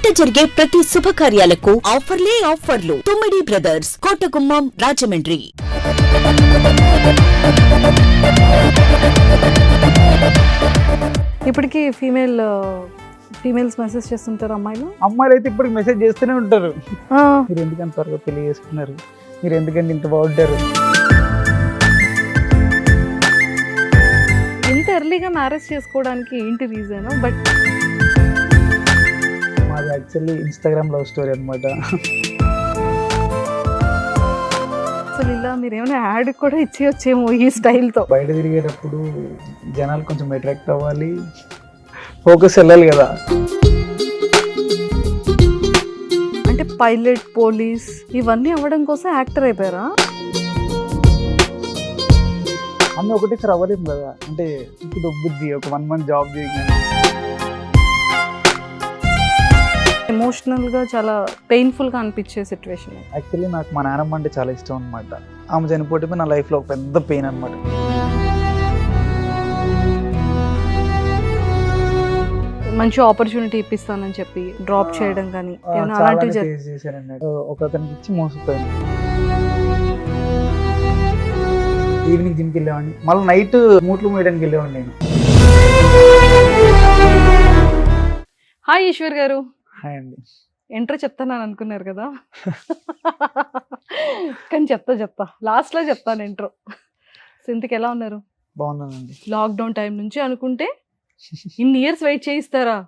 ఇంట జరిగే ప్రతి శుభకార్యాలకు ఆఫర్లు. తుమ్మిడి బ్రదర్స్, కోటగుమ్మం, రాజమండ్రి. ఇప్పటికీ ఫీమేల్స్ మెసేజ్ చేస్తుంటారు అమ్మాయిలు అయితే ఇప్పటికి మెసేజ్ చేస్తూనే ఉంటారు. మీరు ఎందుకంత త్వరగా పెళ్లి చేసుకున్నారు, మీరు ఎందుకంటే ఇంత బాగుంటారు. ఇంత ఎర్లీగా మ్యారేజ్ చేసుకోవడానికి ఏంటి రీజన్? బట్ మాది యాక్చువల్లీ ఇన్స్టాగ్రామ్ లవ్ స్టోరీ అనమాట. అసలు ఇలా మీరు ఏమైనా యాడ్ కూడా ఇచ్చేయొచ్చేమో ఈ స్టైల్తో. బయట తిరిగేటప్పుడు జనాలు కొంచెం అట్రాక్ట్ అవ్వాలి, ఫోకస్ వెళ్ళాలి కదా. అంటే పైలట్, పోలీస్ ఇవన్నీ అవ్వడం కోసం యాక్టర్ అయిపోయారా? అన్నీ ఒకటేసారి అవ్వలేము కదా. అంటే ఇప్పుడు బుద్ధి ఒక 1 month జాబ్ చేయగానే ఎమోషనల్గా చాలా పెయిన్ఫుల్గా అనిపించే సిచ్యువేషన్. యాక్చువల్లీ నాకు మా నాన్నమ్మ అంటే చాలా ఇష్టం అనమాట. ఆమె చనిపోతే నా లైఫ్లో ఒక పెద్ద పెయిన్ అనమాట. మంచి ఆపర్చునిటీ ఇప్పిస్తానని చెప్పి డ్రాప్ చేయడం కానీ ఏమైనా అలాంటివి చేశానండి. ఒక అతనికి ఇచ్చి మోసపోయాను. ఈవినింగ్ జిమ్కి వెళ్ళేవాడిని, మళ్ళీ నైట్ మూట్లు మూయడానికి వెళ్ళేవాడిని నేను. హాయ్ ఈశ్వర్ గారు. హాయ్ అండి. ఎంట్రీ చెప్తాను అనుకున్నారు కదా, కానీ చెప్తా లాస్ట్లో చెప్తాను ఎంట్రో. ఇంతకు ఎలా ఉన్నారు? బాగున్నానండి. లాక్డౌన్ టైం నుంచి అనుకుంటే ఇన్ని ఇయర్స్ వెయిట్ చేయిస్తారా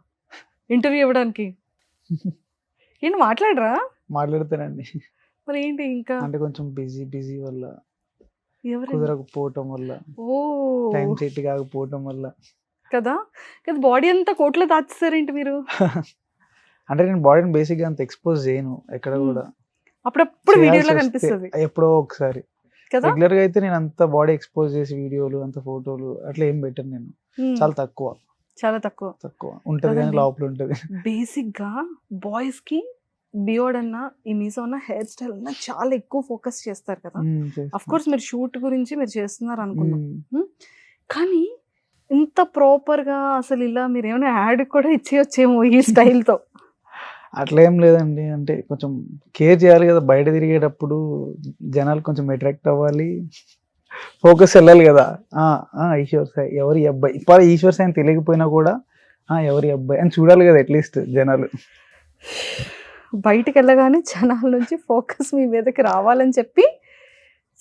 ఇంటర్వ్యూ ఇవ్వడానికి? ఏంటి మాట్లాడరా? మాట్లాడతానండి. మరి ఏంటి ఇంకా అంటే కొంచెం బిజీ వల్ల, కుదరకపోవటం వల్ల, టైం సెట్ కాకపోవటం వల్ల కదా. బాడీ అంతా కోట్లో దాచేస్తారేంటి మీరు? అంటే నేను బాడీని బేసిక్ గా అంత ఎక్స్పోజ్ చేయను ఎక్కడ కూడా. అప్పుడప్పుడు వీడియోలో కనిపిస్తుంది, ఎప్పుడో ఒకసారి. రెగ్యులర్ గా అయితే నేను అంత బాడీ ఎక్స్పోజ్ చేసి వీడియోలు, అంత ఫోటోలు అట్లా ఏం పెట్టను నేను. చాలా తక్కువ ఉంటది కానీ లోపల ఉంటది. బేసిక్ గా బాయ్స్ కి బియోడ్ అన్న, ఈ మీసో అన్న, హెయిర్ స్టైల్ అన్న చాలా ఎక్కువ ఫోకస్ చేస్తారు కదా. అఫ్ కోర్స్ మీరు షూట్ గురించి మీరు చేస్తున్నారు అనుకున్నాం, కానీ ఇంత ప్రాపర్ గా అసలు ఇలా మీరు ఏమైనా యాడ్ కూడా ఇచ్చేయొచ్చేమో ఈ స్టైల్తో. అట్లా ఏం లేదండి. అంటే కొంచెం కేర్ చేయాలి కదా. బయట తిరిగేటప్పుడు జనాలు కొంచెం అట్రాక్ట్ అవ్వాలి, ఫోకస్ వెళ్ళాలి కదా. ఈశ్వర్ సాయి ఎవరి అబ్బాయి, ఇప్పుడు ఈశ్వర్ సాయి అని తెలియకపోయినా కూడా ఎవరి అబ్బాయి అని చూడాలి కదా అట్లీస్ట్ జనాలు. బయటకు వెళ్ళగానే జనాల నుంచి ఫోకస్ మీ మీదకి రావాలని చెప్పి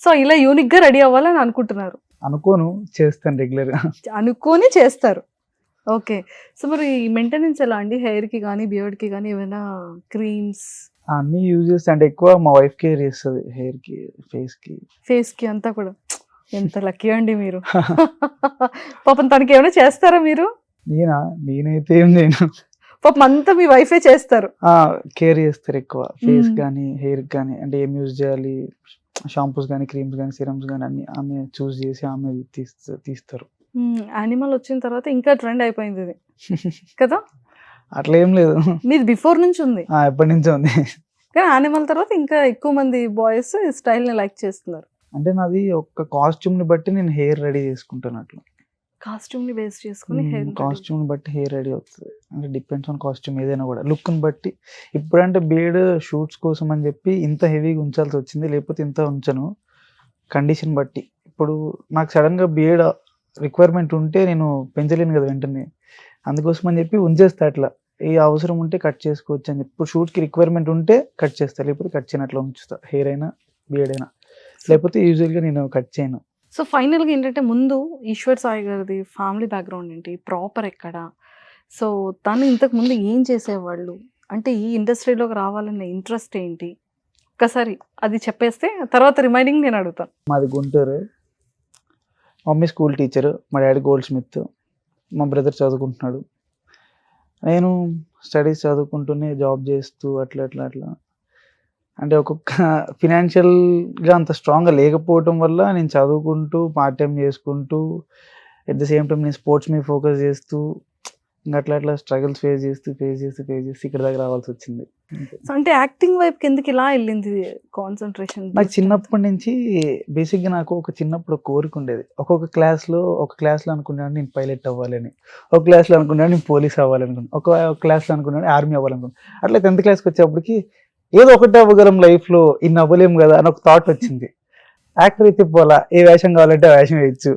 సో ఇలా యూనిక్ గా రెడీ అవ్వాలని అనుకుంటున్నారు. అనుకోను, చేస్తాను రెగ్యులర్ గా. అనుకోని చేస్తారు. ఓకే. సో మరి మెయింటెనెన్స్ ఎలా అండి? హెయిర్ కి కానీ బియర్డ్ కి కానీ ఏమైనా క్రీమ్స్ అన్ని యూజ్ చేస్తా. అంటే ఎక్కువ మా వైఫ్ కేర్ చేస్తుంది, హెయిర్ కి, ఫేస్ కి అంతా కూడా. ఎంత లక్కీ అండి మీరు. పాపం తనకి ఏమైనా చేస్తారా మీరు? నేనైతే ఏం చేయను. పాపం అంతా మీ వైఫే చేస్తారు. కేర్ చేస్తారు ఎక్కువ, ఫేస్ కానీ హెయిర్ కానీ. అంటే ఏం యూజ్ చేయాలి, షాంపూస్ కానీ, క్రీమ్స్ కానీ, సిరమ్స్ కానీ అన్ని ఆమె చూస్ చేసి ఆమె తీస్తారు. యానిమల్ వచ్చిన తర్వాత ఇంకా ట్రెండ్ అయిపోయింది ఇది కదా. అట్లా ఏం లేదు, మీది బిఫోర్ నుంచి ఉంది, ఎప్పటి నుంచో ఉంది. కానీ యానిమల్ తర్వాత ఇంకా ఎక్కువ మంది బాయ్స్ ఈ స్టైల్ ని లైక్ చేస్తున్నారు. అంటే నాది ఒక కాస్ట్యూమ్ ని బట్టి నేను హెయిర్ రెడీ చేసుకుంటాను. అట్లా కాస్ట్యూమ్ ని బేస్ చేసుకుని కాస్ట్యూమ్ ని బట్టి హెయిర్ రెడీ అవుతుంది. అంటే డిపెండ్స్ ఆన్ కాస్ట్యూమ్ ఏదైనా కూడా, లుక్ ని బట్టి. ఇప్పుడంటే బీడ్ షూట్స్ కోసం అని చెప్పి ఇంత హెవీగా ఉంచాల్సి వచ్చింది, లేకపోతే ఇంత ఉంచను, కండిషన్ బట్టి. ఇప్పుడు నాకు సడన్ గా బీడ్ రిక్వైర్మెంట్ ఉంటే నేను పెంచలేను కదా వెంటనే, అందుకోసం అని చెప్పి ఉంచేస్తా. అట్లా ఏ అవసరం ఉంటే కట్ చేసుకోవచ్చు అని చెప్పి. ఇప్పుడు షూట్కి రిక్వైర్మెంట్ ఉంటే కట్ చేస్తా, లేకపోతే కట్ చేయనట్లు ఉంచుతా. హెయిర్ అయినా బియర్డ్ అయినా, లేకపోతే యూజువల్గా నేను కట్ చేయను. సో ఫైనల్గా ఏంటంటే, ముందు ఈశ్వర్ సాయి గారిది ఫ్యామిలీ బ్యాక్గ్రౌండ్ ఏంటి, ప్రాపర్ ఎక్కడ, సో తను ఇంతకు ముందు ఏం చేసేవాళ్ళు, అంటే ఈ ఇండస్ట్రీలోకి రావాలన్న ఇంట్రెస్ట్ ఏంటి, ఒక్కసారి అది చెప్పేస్తే తర్వాత రిమైనింగ్ నేను అడుగుతాను. మాది గుంటూరు. మమ్మీ స్కూల్ టీచర్, మా డాడీ గోల్డ్ స్మిత్, మా బ్రదర్ చదువుకుంటున్నాడు. నేను స్టడీస్ చదువుకుంటూనే జాబ్ చేస్తూ అట్లా అంటే ఒక్కొక్క ఫినాన్షియల్గా అంత స్ట్రాంగ్గా లేకపోవటం వల్ల నేను చదువుకుంటూ పార్ట్ టైం చేసుకుంటూ, ఎట్ ద సేమ్ టైం నేను స్పోర్ట్స్ మీద ఫోకస్ చేస్తూ ఇంకా అట్లా స్ట్రగుల్స్ ఫేస్ చేస్తూ ఇక్కడ దాకా రావాల్సి వచ్చింది. సో అంటే యాక్టింగ్ వైపు కిందకి ఇలా వెళ్ళింది కాన్సన్ట్రేషన్? నాకు చిన్నప్పటి నుంచి బేసిక్గా నాకు చిన్నప్పుడు ఒక కోరిక ఉండేది. ఒక క్లాస్లో అనుకున్నాను నేను పైలట్ అవ్వాలని, ఒక క్లాస్లో అనుకున్నాను నేను పోలీస్ అవ్వాలనుకున్నాను, ఒక క్లాస్లో అనుకున్నాను ఆర్మీ అవ్వాలనుకున్నాను. అట్లా 10th క్లాస్కి వచ్చేప్పటికి ఏదో ఒకటి అవ్వగలం లైఫ్లో, ఇన్ని అవ్వలేము కదా అని ఒక థాట్ వచ్చింది. యాక్టర్ అయితే పోలా, ఏ వేషం కావాలంటే ఆ వేషం వేయచ్చు,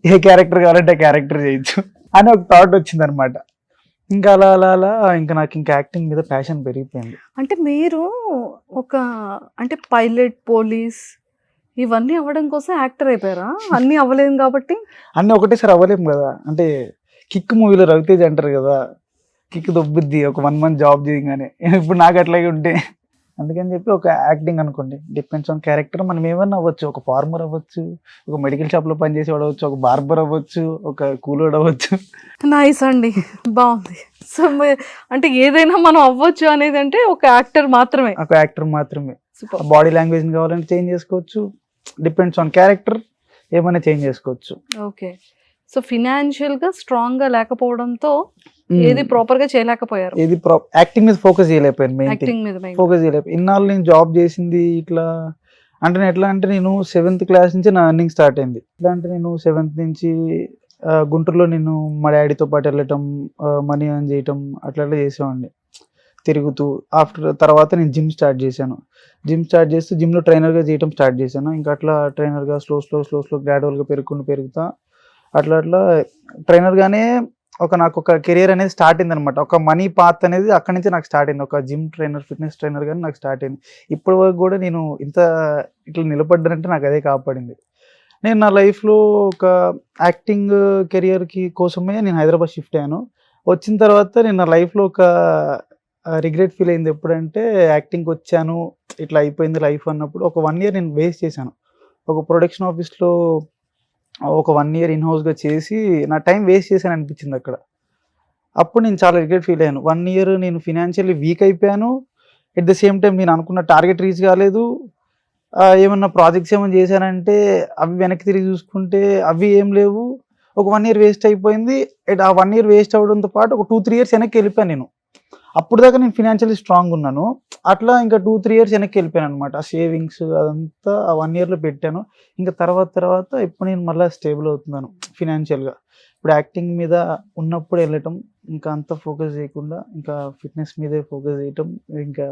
ఏ క్యారెక్టర్ కావాలంటే ఆ క్యారెక్టర్ చేయొచ్చు అని ఒక థాట్ వచ్చింది అనమాట. ఇంకా అలా ఇంకా నాకు ఇంకా యాక్టింగ్ మీద ప్యాషన్ పెరిగిపోయింది. అంటే మీరు అంటే పైలట్, పోలీస్ ఇవన్నీ అవ్వడం కోసం యాక్టర్ అయిపోయారా? అన్నీ అవ్వలేము కాబట్టి. అన్నీ ఒకటేసారి అవ్వలేము కదా. అంటే కిక్ మూవీలో రవితేజ్ అంటారు కదా, కిక్ దొబ్బుద్ది ఒక 1 month జాబ్ చేయగానే. ఇప్పుడు నాకు అట్లాగే ఉంటే అందుకని చెప్పి ఒక యాక్టింగ్ అనుకోండి, డిపెండ్స్ ఆన్ క్యారెక్టర్. మనం ఏమన్నా అవ్వచ్చు, ఒక ఫార్మర్ అవ్వచ్చు, ఒక మెడికల్ షాప్లో పనిచేసేవాడు అవ్వచ్చు, ఒక బార్బర్ అవ్వచ్చు, ఒక కూలోడు అవ్వచ్చు. నైస్ అండి, బాగుంది. సో అంటే ఏదైనా మనం అవ్వచ్చు అనేది అంటే ఒక యాక్టర్ మాత్రమే. బాడీ లాంగ్వేజ్ కావాలంటే చేంజ్ చేసుకోవచ్చు, డిపెండ్స్ ఆన్ క్యారెక్టర్, ఏమైనా చేంజ్ చేసుకోవచ్చు. ఓకే. సో ఫినాన్షియల్ గా స్ట్రాంగ్ గా లేకపోవడంతో ఏది ప్రాపర్ గా చేయలేకపోయారు. యాక్టింగ్ మీద ఫోకస్ చేయలేకపోయాను. ఇన్నాళ్ళు నేను జాబ్ చేసింది ఇట్లా అంటే ఎట్లా అంటే నేను 7th క్లాస్ నుంచి నా ఎర్నింగ్ స్టార్ట్ అయింది. ఎట్లా అంటే నేను 7th నుంచి గుంటూరులో నేను మా డాడీతో పాటు వెళ్ళటం, మనీ ఎర్న్ చేయటం అట్లా చేసేవాడిని తిరుగుతూ. తర్వాత నేను జిమ్ స్టార్ట్ చేస్తూ జిమ్లో ట్రైనర్గా చేయటం స్టార్ట్ చేశాను. ఇంకా అట్లా ట్రైనర్గా స్లో గ్రాడ్యువల్గా పెరుగుతా అట్లా ట్రైనర్గానే నాకు ఒక కెరియర్ అనేది స్టార్ట్ అయింది అనమాట. ఒక మనీ పాత్ అనేది అక్కడి నుంచి నాకు స్టార్ట్ అయింది. ఒక జిమ్ ట్రైనర్, ఫిట్నెస్ ట్రైనర్ కానీ నాకు స్టార్ట్ అయింది. ఇప్పటి వరకు కూడా నేను ఇట్లా నిలబడ్డానంటే నాకు అదే కాపాడింది. నేను నా లైఫ్లో ఒక యాక్టింగ్ కెరియర్కి కోసమే నేను హైదరాబాద్ షిఫ్ట్ అయ్యాను. వచ్చిన తర్వాత నేను నా లైఫ్లో ఒక రిగ్రెట్ ఫీల్ అయింది ఎప్పుడంటే, యాక్టింగ్కి వచ్చాను ఇట్లా అయిపోయింది లైఫ్ అన్నప్పుడు. ఒక 1 year నేను వేస్ట్ చేశాను. ఒక ప్రొడక్షన్ ఆఫీస్లో ఒక 1 year ఇన్హౌస్గా చేసి నా టైం వేస్ట్ చేశాను అనిపించింది అక్కడ. అప్పుడు నేను చాలా రిగ్రెట్ ఫీల్ అయ్యాను. 1 year నేను ఫినాన్షియల్లీ వీక్ అయిపోయాను. ఎట్ ద సేమ్ టైం నేను అనుకున్న టార్గెట్ రీచ్ కాలేదు. ఏమన్నా ప్రాజెక్ట్స్ ఏమైనా చేశానంటే అవి వెనక్కి తిరిగి చూసుకుంటే అవి ఏం లేవు. ఒక 1 year వేస్ట్ అయిపోయింది. ఆ 1 year వేస్ట్ అవ్వడంతో పాటు ఒక 2-3 years వెనక్కి వెళ్ళిపోయాను నేను. అప్పుడు దాకా నేను ఫినాన్షియల్లీ స్ట్రాంగ్ ఉన్నాను. అట్లా ఇంకా 2-3 years వెనక్కి వెళ్ళిపోయాను అనమాట. ఆ సేవింగ్స్ అదంతా ఆ 1 yearలో పెట్టాను. ఇంకా తర్వాత ఇప్పుడు నేను మళ్ళీ స్టేబుల్ అవుతున్నాను ఫినాన్షియల్గా. ఇప్పుడు యాక్టింగ్ మీద ఉన్నప్పుడు వెళ్ళటం, ఇంకా అంత ఫోకస్ చేయకుండా ఇంకా ఫిట్నెస్ మీదే ఫోకస్ చేయటం, ఇంకా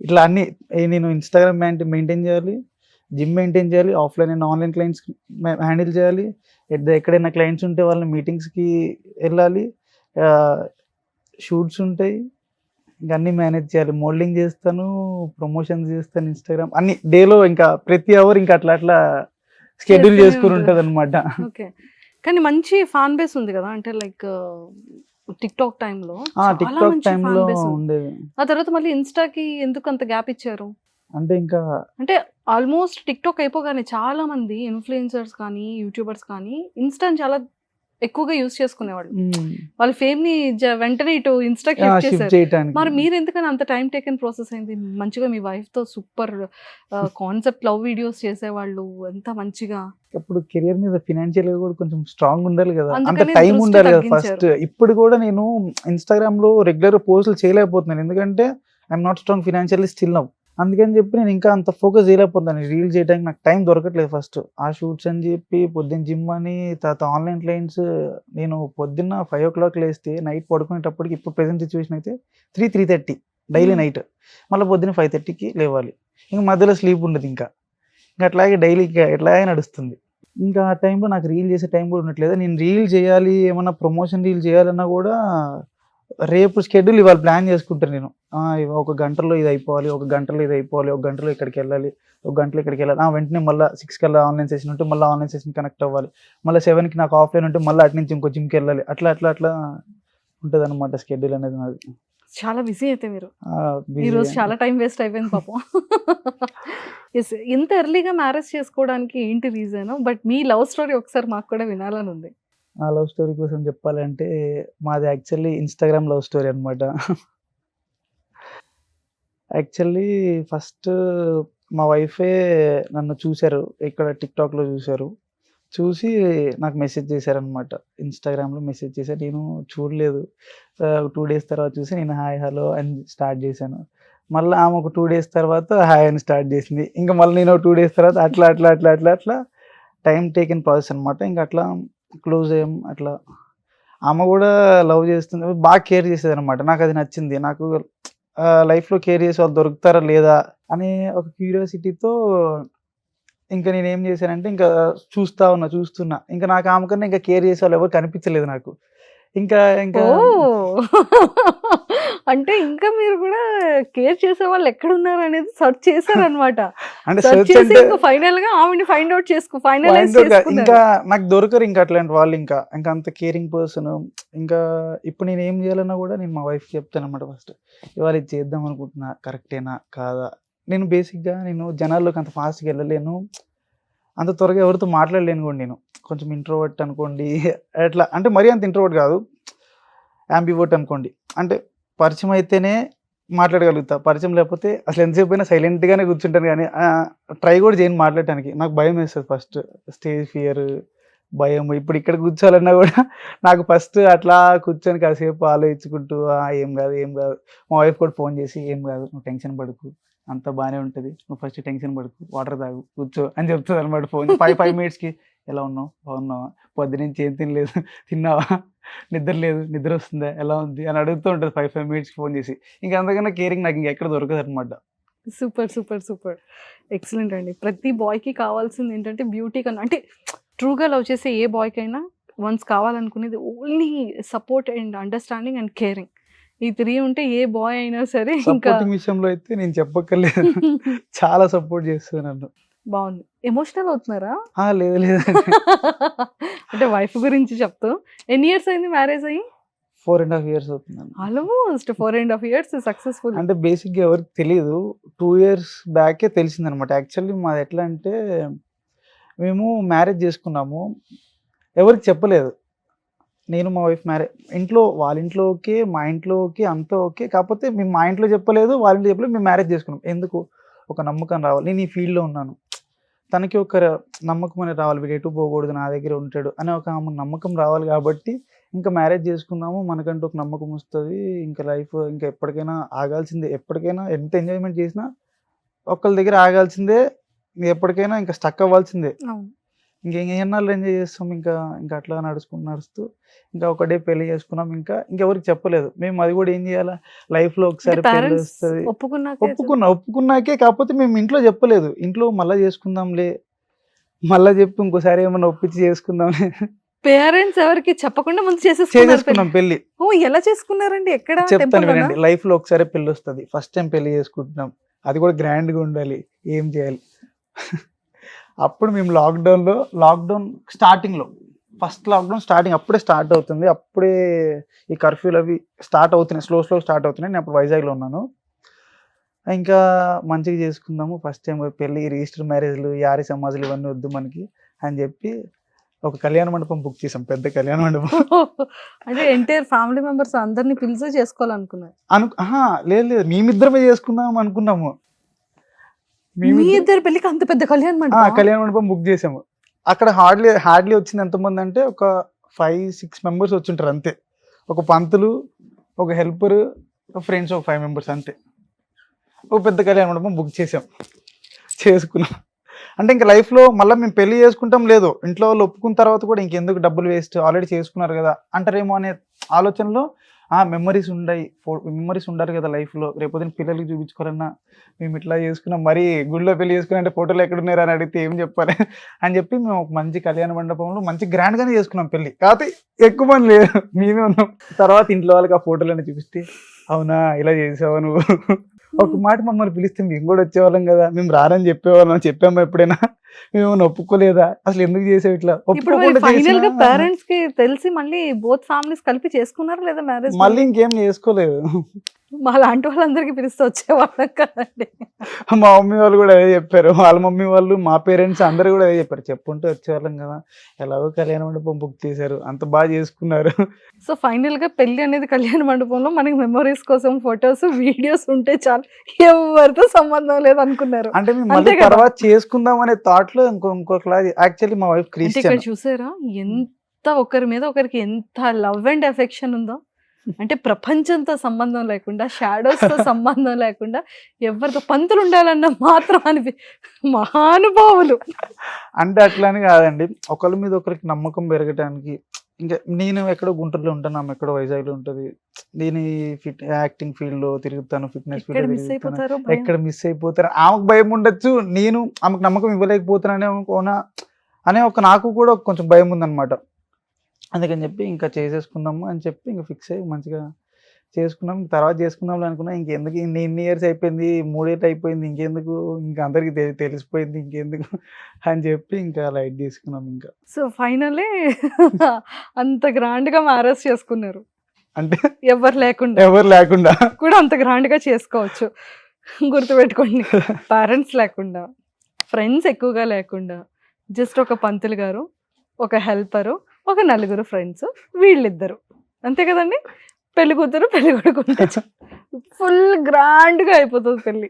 ఇట్లా అన్నీ నేను ఇన్స్టాగ్రామ్ మెయింటైన్ చేయాలి, జిమ్ మెయింటైన్ చేయాలి, offline and online clients handle చేయాలి, ఎక్కడైనా క్లయింట్స్ ఉంటే వాళ్ళ మీటింగ్స్కి వెళ్ళాలి, షూట్స్ ఉంటాయి, ఇంకా అన్నీ మేనేజ్ చేయాలి. మోడలింగ్ చేస్తాను, ప్రమోషన్స్ చేస్తాను, ఇన్స్టాగ్రామ్ అన్ని డేలో ఇంకా ప్రతి అవర్ ఇంకా అట్లా షెడ్యూల్ చేసుకుని ఉంటుంది అనమాట. ఓకే. కానీ మంచి ఫ్యాన్ బేస్ ఉంది కదా, అంటే లైక్ టిక్టాక్ టైంలో ఉండేది. ఆ తర్వాత మళ్ళీ ఇన్స్టాకి ఎందుకు అంత గ్యాప్ ఇచ్చారు? అంటే ఆల్మోస్ట్ టిక్టాక్ అయిపోగానే చాలా మంది ఇన్ఫ్లుయెన్సర్స్ కానీ యూట్యూబర్స్ కానీ ఇన్స్టాని చాలా ఎక్కువగా యూజ్ చేసుకునేవాళ్ళు. వాళ్ళ ఫేమ్ ని వెంటనే ఇటు ఇన్స్టాకి షిఫ్ట్ చేశారు. మరి మీరు ఎందుకని అంత టైం టేకెన్ ప్రాసెస్ అయింది? మంచిగా మీ వైఫ్ తో సూపర్ కాన్సెప్ట్ లవ్ వీడియోస్ చేసేవాళ్ళు, ఎంత మంచిగా. ఇప్పుడు కెరియర్ మీద ఫినాన్షియల్ గా కూడా కొంచెం స్ట్రాంగ్ ఉండాలి కదా, అంత టైం ఉండాలి కదా ఫస్ట్. ఇప్పుడు కూడా నేను ఇన్స్టాగ్రామ్ లో రెగ్యులర్ పోస్టులు చేయలేకపోతున్నాను, ఎందుకంటే I'm not strong financially still now. అందుకని చెప్పి నేను ఇంకా అంత ఫోకస్ చేయలేకపోతున్నాను. రీల్ చేయడానికి నాకు టైం దొరకట్లేదు. ఫస్ట్ ఆ షూట్స్ అని చెప్పి పొద్దున్న జిమ్ అని, తర్వాత ఆన్లైన్ క్లయింట్స్. నేను పొద్దున్న 5 o'clock లేస్తే నైట్ పడుకునేటప్పటికి, ఇప్పుడు ప్రెసెంట్ సిచ్యువేషన్ అయితే 3-3:30 డైలీ నైట్, మళ్ళీ పొద్దున్న 5:30కి లేవాలి. ఇంకా మధ్యలో స్లీప్ ఉండదు. ఇంకా అట్లాగే డైలీ ఎట్లాగే నడుస్తుంది. ఇంకా ఆ టైంలో నాకు రీల్ చేసే టైం కూడా ఉండట్లేదు. నేను రీల్ చేయాలి, ఏమన్నా ప్రమోషన్ రీల్ చేయాలన్నా కూడా రేపు షెడ్యూల్ ఇవాళ ప్లాన్ చేసుకుంటాను నేను. 1 గంటలో ఇది అయిపోవాలి, 1 గంటలో ఇది అయిపోవాలి, 1 గంటలో ఇక్కడికి వెళ్ళాలి, 1 గంటలో ఇక్కడికి వెళ్ళాలి. వెంటనే మళ్ళీ 6 కల్లా ఆన్లైన్ సెషన్ ఉంటే మళ్ళీ ఆన్లైన్ సెషన్ కనెక్ట్ అవ్వాలి, మళ్ళీ 7కి నాకు ఆఫ్లైన్ ఉంటే మళ్ళీ అటు నుంచి ఇంకో జిమ్కి వెళ్ళాలి. అట్లా ఉంటుంది అనమాట షెడ్యూల్ అనేది నాది. చాలా బిజీ అయితే మీరు ఈరోజు చాలా టైం వేస్ట్ అయిపోయింది పాపం. ఎస్, ఇంత ఎర్లీగా మ్యారేజ్ చేసుకోవడానికి ఏంటి reason? But me love story ఒకసారి మాకు కూడా వినాలని ఉంది. ఆ లవ్ స్టోరీ కోసం చెప్పాలంటే, మాది యాక్చువల్లీ ఇన్స్టాగ్రామ్ లవ్ స్టోరీ అనమాట. యాక్చువల్లీ ఫస్ట్ మా వైఫే నన్ను చూశారు, ఇక్కడ టిక్టాక్లో చూశారు. చూసి నాకు మెసేజ్ చేశారనమాట. ఇన్‌స్టాగ్రామ్‌లో మెసేజ్ చేశారు. నేను చూడలేదు. 2 డేస్ తర్వాత చూసి నేను హాయ్, హలో అని స్టార్ట్ చేశాను. మళ్ళా ఆమె ఒక 2 డేస్ తర్వాత హాయ్ అని స్టార్ట్ చేసింది. ఇంక మళ్ళీ నేను 2 డేస్ తర్వాత అట్లా టైమ్ టేకెన్ ప్రాసెస్ అనమాట. ఇంక అట్లా క్లోజ్ అయ్యాం. అట్లా ఆమె కూడా లవ్ చేస్తుంది. బాగా కేర్ చేసేదనమాట. నాకు అది నచ్చింది. నాకు లైఫ్‌లో కేర్ చేసే వాళ్ళు దొరుకుతారా లేదా అనే ఒక క్యూరియాసిటీతో ఇంకా నేనేం చేశానంటే ఇంకా చూస్తున్నా. ఇంకా నాకు ఆమె కన్నా ఇంకా కేర్ చేసే వాళ్ళు ఎవరు కనిపించలేదు నాకు. ఇంకా ఓహ్! అంటే ఇంకా మీరు కూడా కేర్ చేసేవాళ్ళు ఎక్కడున్నారు అనేది సెర్చ్ చేశారనమాట. అంటే సెర్చ్ సెర్చ్ చేసి అంటే ఇంకా ఫైనల్‌గా ఆమెని ఫైనలైజ్ పాయింట్ ఇంకా చేసుకున్నారు. నాకు దొరకరు ఇంకా అట్లాంటి వాళ్ళు ఇంకా అంత కేరింగ్ పర్సన్. ఇంకా ఇప్పుడు నేను ఏం చేయాలన్నా కూడా నేను మా వైఫ్‌కి చెప్తానన్నమాట ఫస్ట్. ఇవాళ ఇది చేద్దాం అనుకుంటున్నా, కరెక్టేనా కాదా? నేను బేసిక్‌గా జనాల్లోకి అంత ఫాస్ట్‌గా వెళ్ళలేను. అంత త్వరగా ఎవరితో మాట్లాడలేను కూడా నేను. కొంచెం ఇంట్రోవర్ట్ అనుకోండి. అట్లా అంటే మరీ అంత ఇంట్రోవర్ట్ కాదు. యాంబివర్ట్ అనుకోండి. అంటే పరిచయం అయితేనే మాట్లాడగలుగుతా. పరిచయం లేకపోతే అసలు ఎంతసేపు అయినా సైలెంట్‌గానే కూర్చుంటాను గానీ ట్రై కూడా చేయను మాట్లాడటానికి. నాకు భయమేస్తది ఫస్ట్. స్టేజ్ ఫియర్, భయం. ఇప్పుడు ఇక్కడ కూర్చోవాలన్నా కూడా నాకు ఫస్ట్ అట్లా కూర్చొని కాసేపు ఆలోచించుకుంటూ ఏం కాదు. మా వైఫ్ కూడా ఫోన్ చేసి ఏం కాదు, నువ్వు టెన్షన్ పడకు, అంతా బాగానే ఉంటది. నువ్వు ఫస్ట్ టెన్షన్ పడకు, వాటర్ తాగు, కూర్చో అని చెప్తదనమాట ఫోన్. 5 మినిట్స్‌కి ఎలా ఉన్నావు? బాగున్నావా? పొద్దున్నుంచి ఏం తినలేదు, తిన్నావా? నిద్ర లేదు, నిద్ర వస్తుందా? ఎలా ఉంది? అని అడుగుతూ ఉంటది 5 మినిట్స్‌కి ఫోన్ చేసి. ఇంకా అంతకన్నా కేరింగ్ నాకు ఇంకెక్కడ దొరకదనమాట. సూపర్. ఎక్సలెంట్ అండి. ప్రతి బాయ్‌కి కావాల్సింది ఏంటంటే బ్యూటీ కన్నా అంటే ట్రూగా లవ్ చేసే ఏ బాయ్‌కైనా వన్స్ కావాలనుకునేది only support and understanding and caring. ఈ 3 ఉంటే ఏ బాయ్ అయినా సరే ఇంకా సపోర్టింగ్ విషయంలో అయితే నేను చెప్పక్కర్లేదు. చాలా సపోర్ట్ చేస్తది నన్ను. బాగుంది. ఎమోషనల్ అవుతున్నారా? లేదండి. అంటే వైఫ్ గురించి చెప్తూ ఎన్ని ఇయర్స్ అయింది మ్యారేజ్ అయ్యి? 4.5 ఇయర్స్ అవుతుందండి. Almost 4.5 years successful. అంటే బేసిక్‌గా ఎవరికి తెలీదు. 2 ఇయర్స్ బ్యాకే తెలిసిందనమాట. యాక్చువల్లీ మాది ఎట్లా అంటే మేము మ్యారేజ్ చేసుకున్నాము. ఎవరికి చెప్పలేదు. నేను మా వైఫ్ ఇంట్లో వాళ్ళ ఇంట్లో ఓకే, మా ఇంట్లో ఓకే, అంతా ఓకే. కాకపోతే మేము మా ఇంట్లో చెప్పలేదు, వాళ్ళ ఇంట్లో చెప్పలేదు. మేము మ్యారేజ్ చేసుకున్నాం. ఎందుకు? ఒక నమ్మకం రావాలి. నేను ఈ ఫీల్డ్‌లో ఉన్నాను. తనకి ఒక నమ్మకం అనేది రావాలి. వీడు ఎటు పోకూడదు, నా దగ్గర ఉంటాడు అనే ఒక నమ్మకం రావాలి కాబట్టి ఇంకా మ్యారేజ్ చేసుకుందాము. మనకంటూ ఒక నమ్మకం వస్తది. ఇంకా లైఫ్ ఇంకా ఎప్పటికైనా ఆగాల్సిందే. ఎప్పటికైనా ఎంత ఎంజాయ్‌మెంట్ చేసినా ఒకళ్ళ దగ్గర ఆగాల్సిందే. ఎప్పటికైనా ఇంకా స్టక్ అవ్వాల్సిందే. అవును. ఎన్నాళ్ళు ఎంజాయ్ చేస్తాం. ఇంకా అట్లా నడుస్తూ ఇంకా ఒక డే పెళ్లి చేసుకున్నాం. ఇంకెవరికి చెప్పలేదు. మేము అది కూడా ఏం చేయాలా, లైఫ్‌లో ఒకసారి పెళ్లి పేరెంట్స్ వస్తది. ఒప్పుకున్నాకే ఒప్పుకున్నాకే. కాకపోతే మేము ఇంట్లో చెప్పలేదు. ఇంట్లో మళ్ళా చేసుకుందాంలే, మళ్ళా చెప్పి ఇంకోసారి ఏమన్నా ఒప్పించి చేసుకుందాంలే పేరెంట్స్ ఎవరికి చెప్పకుండా ముందు చేసేసుకున్నారు చేసేసుకున్నాం పెళ్లి. పెళ్లి. ఓ ఎలా చేసుకున్నారండి? ఎక్కడ? చెప్తాను టెంపుల్‌లోనా? వినండి. లైఫ్‌లో ఒకసారి పెళ్లి వస్తది. ఫస్ట్ టైం పెళ్లి చేసుకుంటున్నాం. అది కూడా గ్రాండ్‌గా ఉండాలి. ఏం చేయాలి? అప్పుడు మేము లాక్డౌన్ స్టార్టింగ్‌లో ఫస్ట్ లాక్డౌన్ అప్పుడే స్టార్ట్ అవుతుంది. అప్పుడే ఈ కర్ఫ్యూలు అవి స్టార్ట్ అవుతున్నాయి. స్లో స్టార్ట్ అవుతున్నాయి. నేను అప్పుడు వైజాగ్‌లో ఉన్నాను. ఇంకా మంచిగా చేసుకుందాము. ఫస్ట్ టైం పెళ్లి, రిజిస్టర్ మ్యారేజ్‌లు, యారీ సమాజులు ఇవన్నీ వద్దు మనకి అని చెప్పి ఒక కళ్యాణ మండపం బుక్ చేసాం. పెద్ద కళ్యాణ మండపం. అంటే ఎంటైర్ ఫ్యామిలీ మెంబర్స్ అందరిని పిలిచి చేసుకోవాలనుకున్నారు. లేదు. మేమిద్దరమే చేసుకుందాం అనుకున్నాము. మీ ఇద్దరు పెళ్లికి అంత పెద్ద కళ్యాణ కళ్యాణ మండపం బుక్ చేసాము. అక్కడ హార్డ్లీ వచ్చింది ఎంతమంది అంటే ఒక 5-6 మెంబర్స్ వచ్చుంటారు అంతే. ఒక పంతులు, ఒక హెల్పర్, ఫ్రెండ్స్ ఒక 5 మెంబర్స్ అంతే. ఒక పెద్ద కళ్యాణ మండపం బుక్ చేసుకున్నాం. అంటే ఇంకా లైఫ్‌లో మళ్ళీ మేము పెళ్లి చేసుకుంటాం లేదు, ఇంట్లో వాళ్ళు ఒప్పుకున్న తర్వాత కూడా ఇంకెందుకు డబ్బులు వేస్ట్, ఆల్రెడీ చేసుకున్నారు కదా అంటారేమో అనే ఆలోచనలో మెమరీస్ ఉండాలి కదా లైఫ్‌లో. రేపొద్దున పిల్లలకి చూపించుకోవాలన్నా మేము ఇట్లా చేసుకున్నాం. మరీ గుడిలో పెళ్లి చేసుకున్నాం ఫోటోలు ఎక్కడున్నారు అని అడిగితే ఏం చెప్పాలి అని చెప్పి మేము ఒక మంచి కళ్యాణ మండపంలో మంచి గ్రాండ్‌గానే చేసుకున్నాం పెళ్లి. కాకపోతే ఎక్కువ మంది లేరు, మేమే ఉన్నాం. తర్వాత ఇంట్లో వాళ్ళకి ఆ ఫోటోలన్నీ చూపిస్తే అవునా ఇలా చేసావా నువ్వు, ఒక మాట మమ్మల్ని పిలిస్తే మేము కూడా వచ్చేవాళ్ళం కదా, మేము రానని చెప్పాము ఎప్పుడైనా, మేము ఒప్పుకోలేదా, అసలు ఎందుకు చేసావు ఇట్లా? ఇప్పుడు ఫైనల్ గా పేరెంట్స్ కి తెలిసి మళ్ళీ బోత్ ఫ్యామిలీస్ కలిపి చేసుకున్నారా లేదా మ్యారేజ్? మళ్ళీ ఇంకేం చేసుకోలేదు. మా లాంటి వాళ్ళందరికీ పిలిస్తే వచ్చేవాళ్ళం కదండి. మా మమ్మీ వాళ్ళు కూడా అదే చెప్పారు. వాళ్ళ మమ్మీ వాళ్ళు, మా పేరెంట్స్ అందరూ కూడా అదే చెప్పారు. చెప్పుంటే వచ్చేవాళ్ళం కదా, ఎలాగో కళ్యాణ మండపం బుక్ చేశారు, అంత బాగా చేసుకున్నారు. సో ఫైనల్ గా పెళ్లి అనేది కళ్యాణ మండపంలో మనకి మెమరీస్ కోసం ఫొటోస్, వీడియోస్ ఉంటే చాలు, ఎవరితో సంబంధం లేదు అనుకున్నారు. అంటే మేము మళ్ళీ తర్వాత చేసుకుందాం అనే థాట్ థాట్ లో ఇంకొకలా. యాక్చువల్లీ మా వైఫ్ అంటే ఇక్కడ క్రిస్టియన్. చూసారా ఎంత ఒకరి మీద ఒకరికి ఎంత లవ్ అండ్ ఎఫెక్షన్ ఉందో. అంటే ప్రపంచంతో సంబంధం లేకుండా, షాడోస్ తో సంబంధం లేకుండా, ఎవరితో పంతులు ఉండాలన్న మాత్రం మహానుభావులు. అంటే అట్లాని కాదండి, ఒకరి మీద ఒకరికి నమ్మకం పెరగటానికి. ఇంకా నేను ఎక్కడో గుంటూరులో ఉంటాను, ఆమె ఎక్కడో వైజాగ్లో ఉంటుంది. నేను యాక్టింగ్ ఫీల్డ్ లో తిరుగుతాను, ఫిట్నెస్ ఎక్కడ ఫీల్డ్ మిస్ తిరుగుతాను. అయిపోతారో భయం. ఎక్కడ మిస్ అయిపోతారు, ఆమెకు భయం ఉండొచ్చు, నేను ఆమెకు నమ్మకం ఇవ్వలేకపోతున్నానే అనే ఒక నాకు కూడా కొంచెం భయం ఉందన్నమాట. అందుకని చెప్పి ఇంకా చేసేసుకుందాము అని చెప్పి ఇంకా ఫిక్స్ అయ్యి మంచిగా చేసుకున్నాం. తర్వాత చేసుకుందాం అనుకున్నా, ఇంకెందుకు ఇన్ని ఇయర్స్ అయిపోయింది, 3 ఏళ్ళు అయిపోయింది, ఇంకెందుకు, ఇంకా అందరికి తెలిసిపోయింది, ఇంకెందుకు అని చెప్పి ఇంకా లైట్ తీసుకున్నాం. ఇంకా సో ఫైనల్లీ అంత గ్రాండ్ గా మ్యారేజ్ చేసుకున్నారు, అంటే ఎవరు లేకుండా ఎవరు లేకుండా కూడా అంత గ్రాండ్ గా చేసుకోవచ్చు. గుర్తుపెట్టుకోండి, పేరెంట్స్ లేకుండా, ఫ్రెండ్స్ ఎక్కువగా లేకుండా, జస్ట్ ఒక పంతులు గారు, ఒక హెల్పరు, ఒక 4 ఫ్రెండ్స్, వీళ్ళిద్దరు, అంతే కదండి. పెళ్లి కూతురు పెళ్లి కొడుకు ఫుల్ గ్రాండ్ గా అయిపోతుంది పెళ్లి.